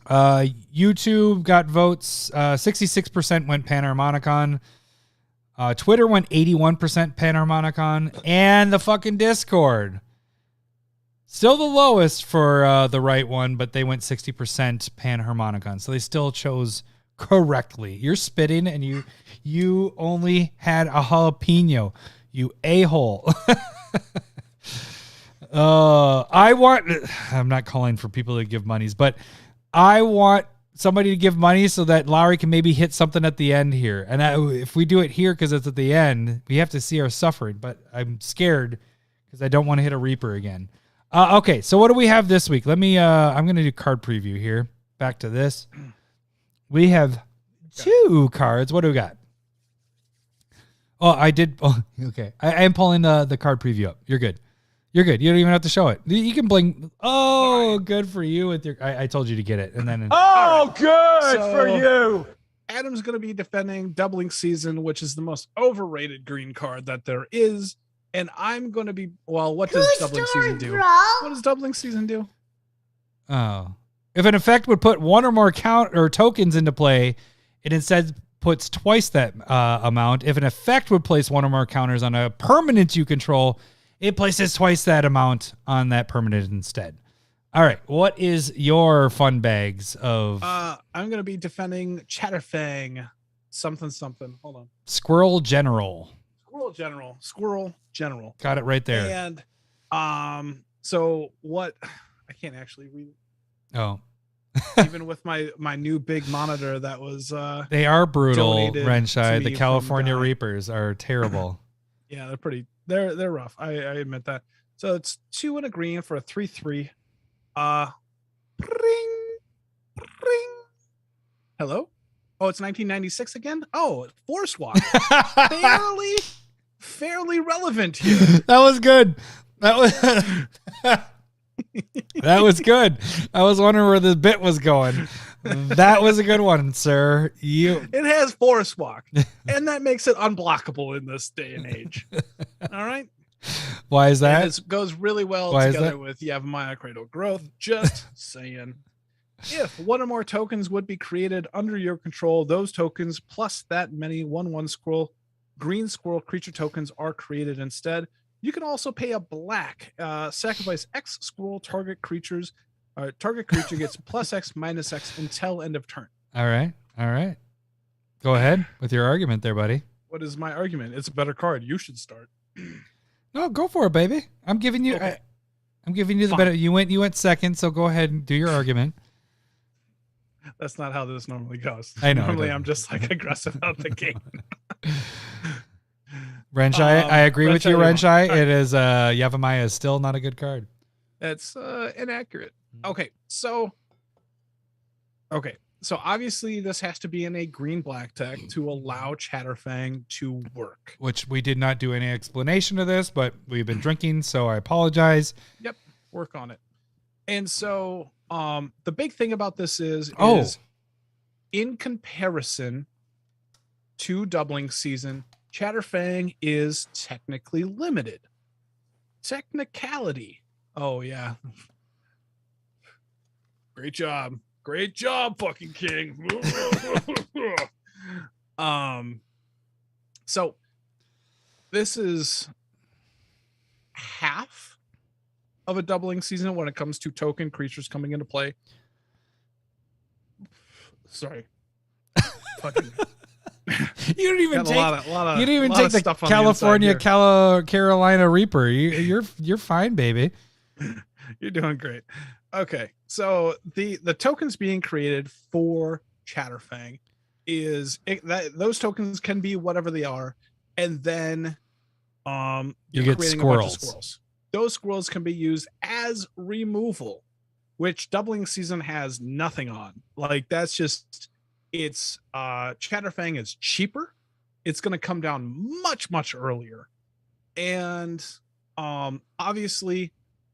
YouTube got votes. 66% went Panharmonicon. Twitter went 81% Panharmonicon. And the fucking Discord. Still the lowest for the right one, but they went 60% Panharmonicon. So they still chose correctly. You're spitting and you only had a jalapeno. You a-hole. I'm not calling for people to give monies, but I want somebody to give money so that Lowery can maybe hit something at the end here. And if we do it here because it's at the end, we have to see our suffering. But I'm scared because I don't want to hit a Reaper again. Okay, so what do we have this week? I'm going to do card preview here. Back to this. We have 2 cards. What do we got? Oh, I did. Oh, okay. I am pulling the card preview up. You're good. You're good. You don't even have to show it. You can bling. Oh, good for you with your. I told you to get it, and then. Oh, good for you. Adam's going to be defending Doubling Season, which is the most overrated green card that there is, and I'm going to be. Well, what does Doubling Season do? What does Doubling Season do? Oh, if an effect would put one or more count or tokens into play, it instead puts twice that amount. If an effect would place one or more counters on a permanent you control, it places twice that amount on that permanent instead. All right. What is your fun bags of? I'm going to be defending Chatterfang. Something. Hold on. Squirrel General. Squirrel General. Got it right there. And so what? I can't actually read it. Oh. Even with my new big monitor that was they are brutal, Renshai. The California Reapers are terrible. Yeah, they're rough. I admit that. So it's 2 and a green for a 3/3. Ring. Hello? Oh, it's 1996 again? Oh, Force Walk. fairly relevant here. That was good. That was good. I was wondering where the bit was going. That was a good one, sir. It has Force Walk, and that makes it unblockable in this day and age. All right. Why is that? And it goes really well together with Yavimaya Cradle Growth. Just saying. If one or more tokens would be created under your control, those tokens plus that many 1/1 squirrel, green squirrel creature tokens are created instead. You can also pay a black. Sacrifice X scroll target creatures. Target creature gets +X, -X until end of turn. All right. Go ahead with your argument there, buddy. What is my argument? It's a better card. You should start. No, go for it, baby. I'm giving you. Okay. I'm giving you the better. You went second, so go ahead and do your argument. That's not how this normally goes. I know. Normally, I'm just like aggressive out the gate. Renshai, I agree with you, Renshai. Right. It is Yavimaya is still not a good card. That's inaccurate. Okay, so obviously this has to be in a green-black deck to allow Chatterfang to work. Which we did not do any explanation of this, but we've been drinking, so I apologize. Yep, work on it. And so the big thing about this is in comparison to doubling season, Chatterfang is technically limited. Technicality. Oh yeah. Great job, fucking king. So this is half of a doubling season when it comes to token creatures coming into play. Sorry. Fucking You don't even take. You didn't even take the stuff on California, the Carolina Reaper. You're fine, baby. You're doing great. Okay, so the tokens being created for Chatterfang is those tokens can be whatever they are, and then you get creating squirrels. A bunch of squirrels. Those squirrels can be used as removal, which doubling season has nothing on. Like that's just it's Chatterfang is cheaper. It's going to come down much earlier, and obviously.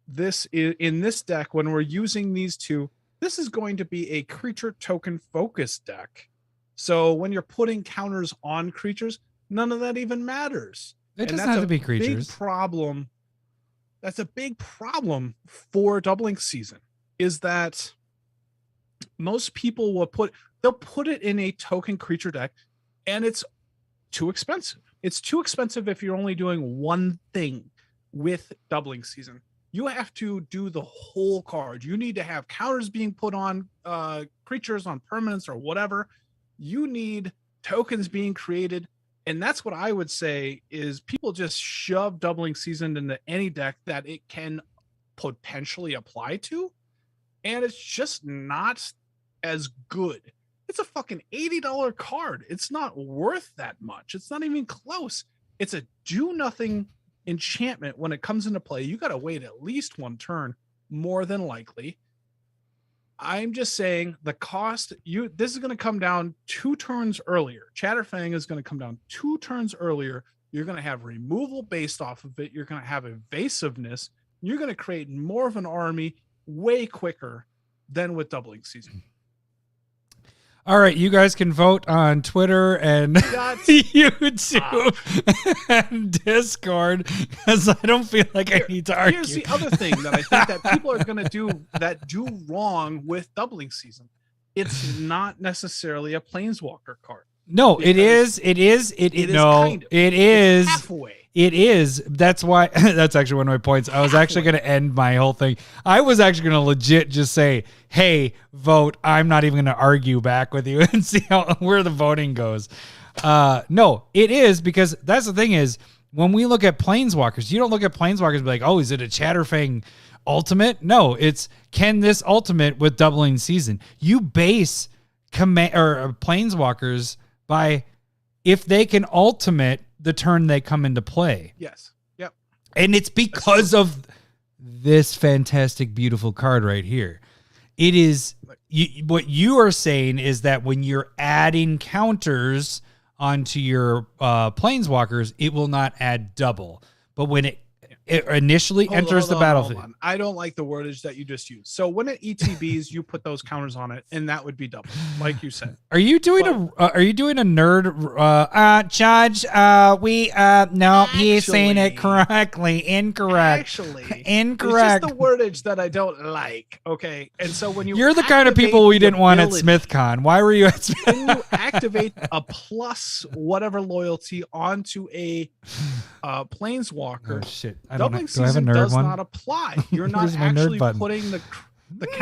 This is in this deck when we're using these two, this is going to be a creature token focused deck. So when you're putting counters on creatures, none of that even matters. It doesn't have to be creatures. Big problem. That's a big problem for doubling season is that most people they'll put it in a token creature deck and it's too expensive. It's too expensive if you're only doing one thing with doubling season. You have to do the whole card. You need to have counters being put on creatures on permanents or whatever. You need tokens being created. And that's what I would say is people just shove doubling season into any deck that it can potentially apply to. And it's just not as good. It's a fucking $80 card. It's not worth that much. It's not even close. It's a do nothing enchantment. When it comes into play, you got to wait at least one turn, more than likely. I'm just saying the cost, this is going to come down 2 turns earlier. Chatterfang is going to come down 2 turns earlier. You're going to have removal based off of it. You're going to have evasiveness. You're going to create more of an army way quicker than with doubling season. All right, you guys can vote on Twitter and YouTube and Discord because I don't feel like I need to argue. Here's the other thing that I think that people are going to do wrong with doubling season. It's not necessarily a Planeswalker card. No, it is. It is halfway. It is. That's why. That's actually one of my points. I was actually going to end my whole thing. I was actually going to legit just say, "Hey, vote." I'm not even going to argue back with you and see where the voting goes. No, it is because that's the thing is when we look at Planeswalkers, you don't look at Planeswalkers and be like, "Oh, is it a Chatterfang ultimate?" No, it's can this ultimate with doubling season. You base Planeswalkers by if they can ultimate the turn they come into play. Yes. Yep. And it's because of this fantastic, beautiful card right here. It is what you are saying is that when you're adding counters onto your Planeswalkers, it will not add double. But when it initially enters the battlefield. I don't like the wordage that you just used. So when it ETBs, you put those counters on it, and that would be double, like you said. Are you doing a nerd? Judge, no, he's saying it correctly. Incorrect. Actually, incorrect. It's just the wordage that I don't like. Okay, and so when you're the kind of people we didn't want at SmithCon. Why were you at SmithCon? When you activate a plus whatever loyalty onto a Planeswalker, Oh shit! doubling Do I have a season nerd does one? not apply. You're not Where's my nerd actually button? putting the counters,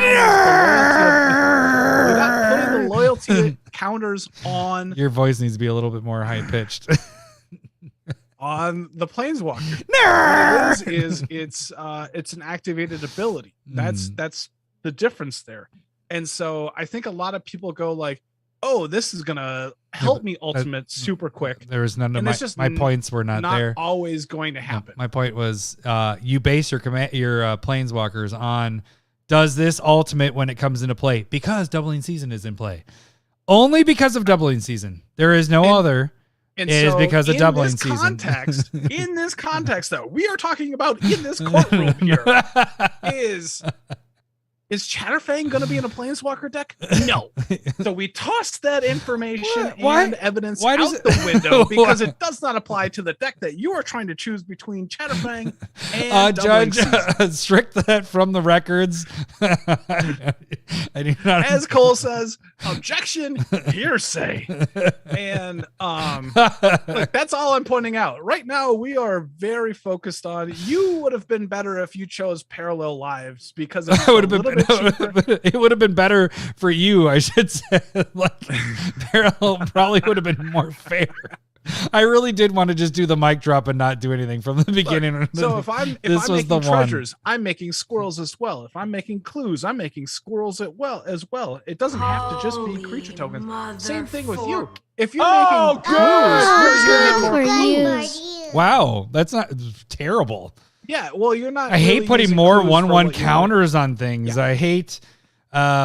you're not putting the loyalty counters on Your voice needs to be a little bit more high pitched. on the Planeswalker. What it is it's an activated ability. That's the difference there. And so I think a lot of people go like, oh, this is gonna help me ultimate super quick. There was none of my points were not there. Always going to happen. My point was you base your planeswalkers on does this ultimate when it comes into play because doubling season is in play. Only because of doubling season. There is no other. And it is because of doubling season. In this context, though, we are talking about in this courtroom here is Chatterfang going to be in a Planeswalker deck? No. So we tossed that information and evidence out the window because it does not apply to the deck that you are trying to choose between Chatterfang and Judge, strict that from the records. I do not. As Cole says, objection, hearsay. And like, that's all I'm pointing out. Right now, we are very focused on you would have been better if you chose Parallel Lives because it would have been better. It would have been better for you, I should say. Like Parallel probably would have been more fair. I really did want to just do the mic drop and not do anything from the beginning. Look, so if I'm making treasures, I'm making squirrels as well. If I'm making clues, I'm making squirrels as well. It doesn't have to just be creature tokens. Same thing with you. If you're making clues, wow, that's not terrible. Yeah, well, you're not. I hate putting more 1/1 counters on things. Yeah. I hate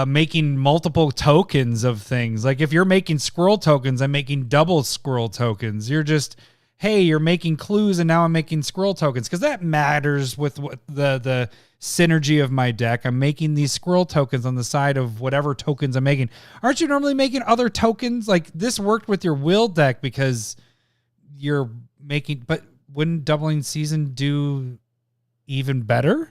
making multiple tokens of things. Like if you're making squirrel tokens, I'm making double squirrel tokens. You're just, hey, you're making clues, and now I'm making squirrel tokens because that matters with what the synergy of my deck. I'm making these squirrel tokens on the side of whatever tokens I'm making. Aren't you normally making other tokens? Like this worked with your will deck because you're making, but wouldn't doubling season do even better?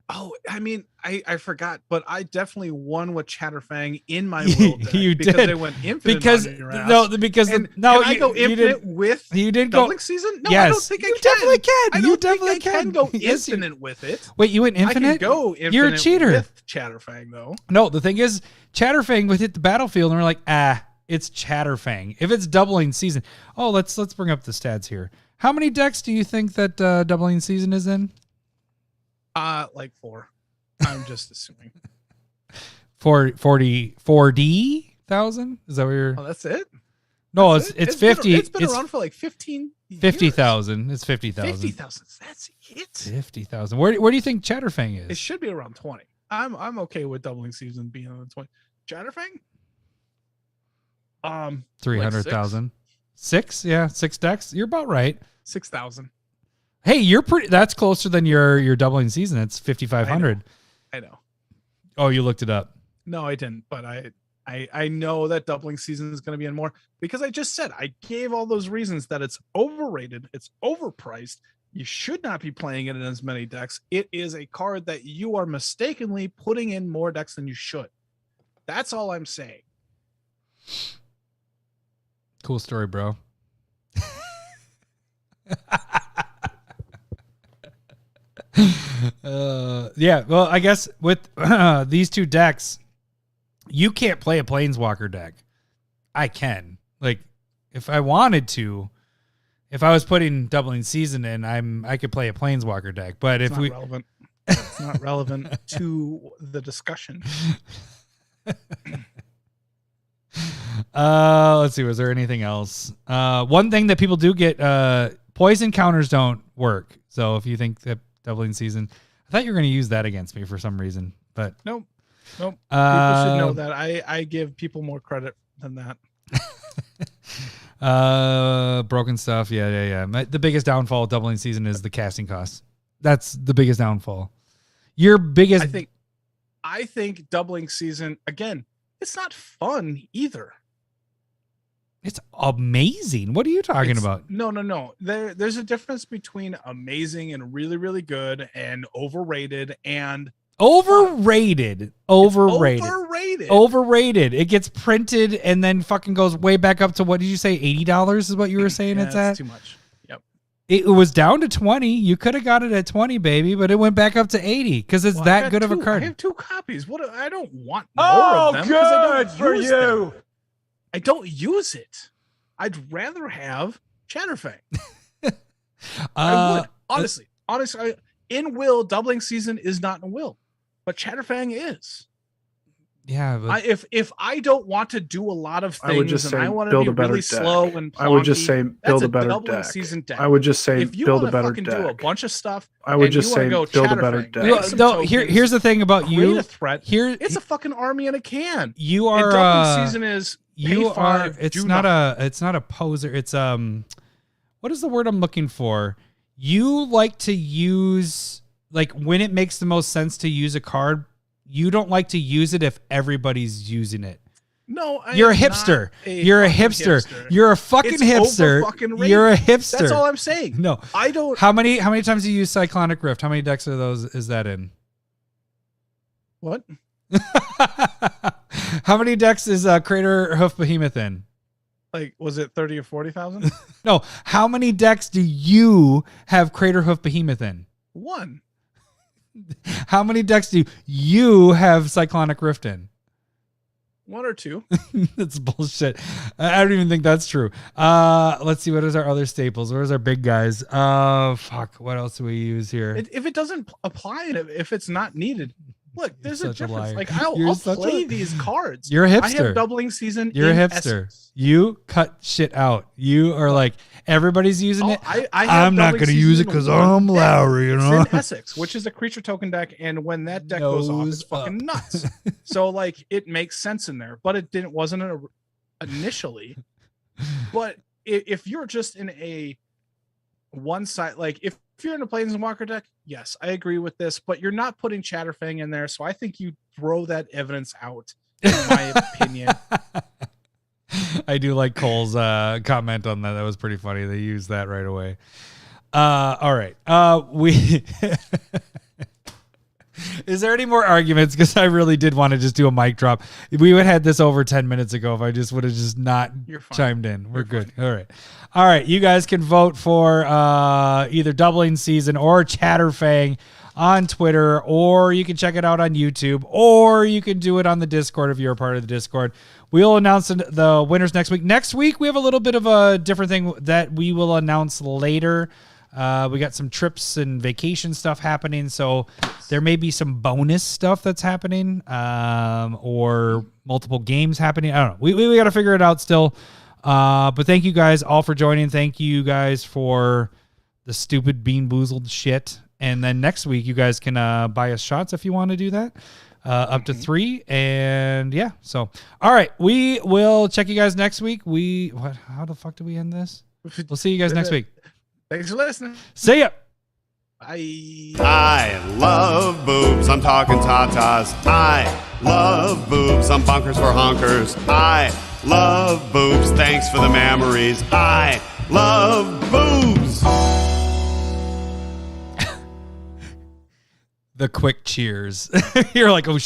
Oh, I mean, I forgot, but I definitely won with Chatterfang in my will deck. You because did. they went infinite because on your ass. I go infinite with you did doubling go season? No, yes, I don't think I you can. definitely can. I You definitely can go infinite with it. Wait, you went infinite? I can go infinite. You're a cheater. With Chatterfang though. No, the thing is, Chatterfang would hit the battlefield, and we're like, it's Chatterfang. If it's doubling season, let's bring up the stats here. How many decks do you think that doubling season is in? Like 4. I'm just assuming. 40,000? Is that what you're? Oh, that's it. No, it's 50. It's been around for like 15. 50,000. It's 50,000. 50,000. That's it. 50,000. Where do you think Chatterfang is? It should be around 20. I'm okay with doubling season being on 20. Chatterfang? 300,000. Like 6? Yeah, 6 decks. You're about right. 6,000. Hey, you're pretty. That's closer than your doubling season. It's 5,500. I know. Oh, you looked it up. No, I didn't. But I know that doubling season is going to be in more because I just said I gave all those reasons that it's overrated, it's overpriced. You should not be playing it in as many decks. It is a card that you are mistakenly putting in more decks than you should. That's all I'm saying. Cool story, bro. Yeah, well, I guess with these two decks, you can't play a Planeswalker deck. I can. Like, if I wanted to, if I was putting doubling season in, I could play a Planeswalker deck. But it's not relevant to the discussion. Let's see. Was there anything else? One thing that people do get, poison counters don't work. So if you think that doubling season, I thought you were going to use that against me for some reason, but nope. People should know that I give people more credit than that. Broken stuff. Yeah. The biggest downfall of doubling season is the casting costs. That's the biggest downfall. Your biggest, I think doubling season, again, it's not fun either. It's amazing. What are you talking about? No. There's a difference between amazing and really, really good and overrated and overrated. It gets printed and then fucking goes way back up to, what did you say? $80 is what you were saying? Yeah, it's at too much. Yep. It was down to 20. You could have got it at 20, baby, but it went back up to 80 because it's that good of a card. I have 2 copies. I don't want more of them. Good for you. Them. I don't use it. I'd rather have Chatterfang. I would. Honestly, in Will, doubling season is not in Will, but Chatterfang is. Yeah, but if I don't want to do a lot of things, I would just say I want to build be a better really deck. slow and plonky, I would just say build a better doubling deck. season deck. I would just say if you build a wanna better fucking deck. do a bunch of stuff, I would and just you wanna say go build a better Chatterfang, deck. make some no, tokens, here's the thing about create you. a threat. It's a fucking army in a can. You And are doubling season is you pay 5, are. It's do not nothing. it's not a poser. It's what is the word I'm looking for? You like to use like when it makes the most sense to use a card. You don't like to use it if everybody's using it. No, You're a hipster. You're a hipster. You're a fucking It's hipster. over-fucking-rated. You're a hipster. That's all I'm saying. No, I don't. How many times do you use Cyclonic Rift? How many decks are those? Is that in? What? How many decks is Crater Hoof Behemoth in? Like, was it 30 or 40,000? No. How many decks do you have Crater Hoof Behemoth in? 1. How many decks do you have Cyclonic Rift in? 1 or 2. That's bullshit. I don't even think that's true. Let's see. What is our other staples? Where's our big guys? Fuck. What else do we use here? If it doesn't apply, and if it's not needed, look, there's a such a difference. liar. Like I'll play these cards. You're a hipster. I have doubling season. You're a in hipster. Essex. You cut shit out. You are like everybody's using it. I have I'm not doubling going to use it season because in one I'm deck. Lowery. You know. It's in Essex, which is a creature token deck, and when that deck goes off, it's fucking nuts. So like it makes sense in there, but it wasn't initially. But if you're just in a one side, like if you're in a Planeswalker deck, yes, I agree with this, but you're not putting Chatterfang in there, so I think you throw that evidence out, in my opinion. I do like Cole's comment on that. That was pretty funny. They used that right away. All right. We is there any more arguments? Because I really did want to just do a mic drop. We would have had this over 10 minutes ago if I just would have just not chimed in. We're good. All right. All right. You guys can vote for either Doubling Season or Chatterfang on Twitter, or you can check it out on YouTube, or you can do it on the Discord if you're a part of the Discord. We'll announce the winners next week. Next week, we have a little bit of a different thing that we will announce later. We got some trips and vacation stuff happening, so there may be some bonus stuff that's happening, or multiple games happening. I don't know. We got to figure it out still. But thank you guys all for joining. Thank you guys for the stupid Bean Boozled shit. And then next week, you guys can buy us shots if you want to do that. Up to 3. And yeah, so all right, we will check you guys next week. How the fuck do we end this? We'll see you guys next week. Thanks for listening. See ya. Bye. I love boobs. I'm talking tatas. I love boobs. I'm bonkers for honkers. I love boobs. Thanks for the memories. I love boobs. The quick cheers. You're like, oh shit.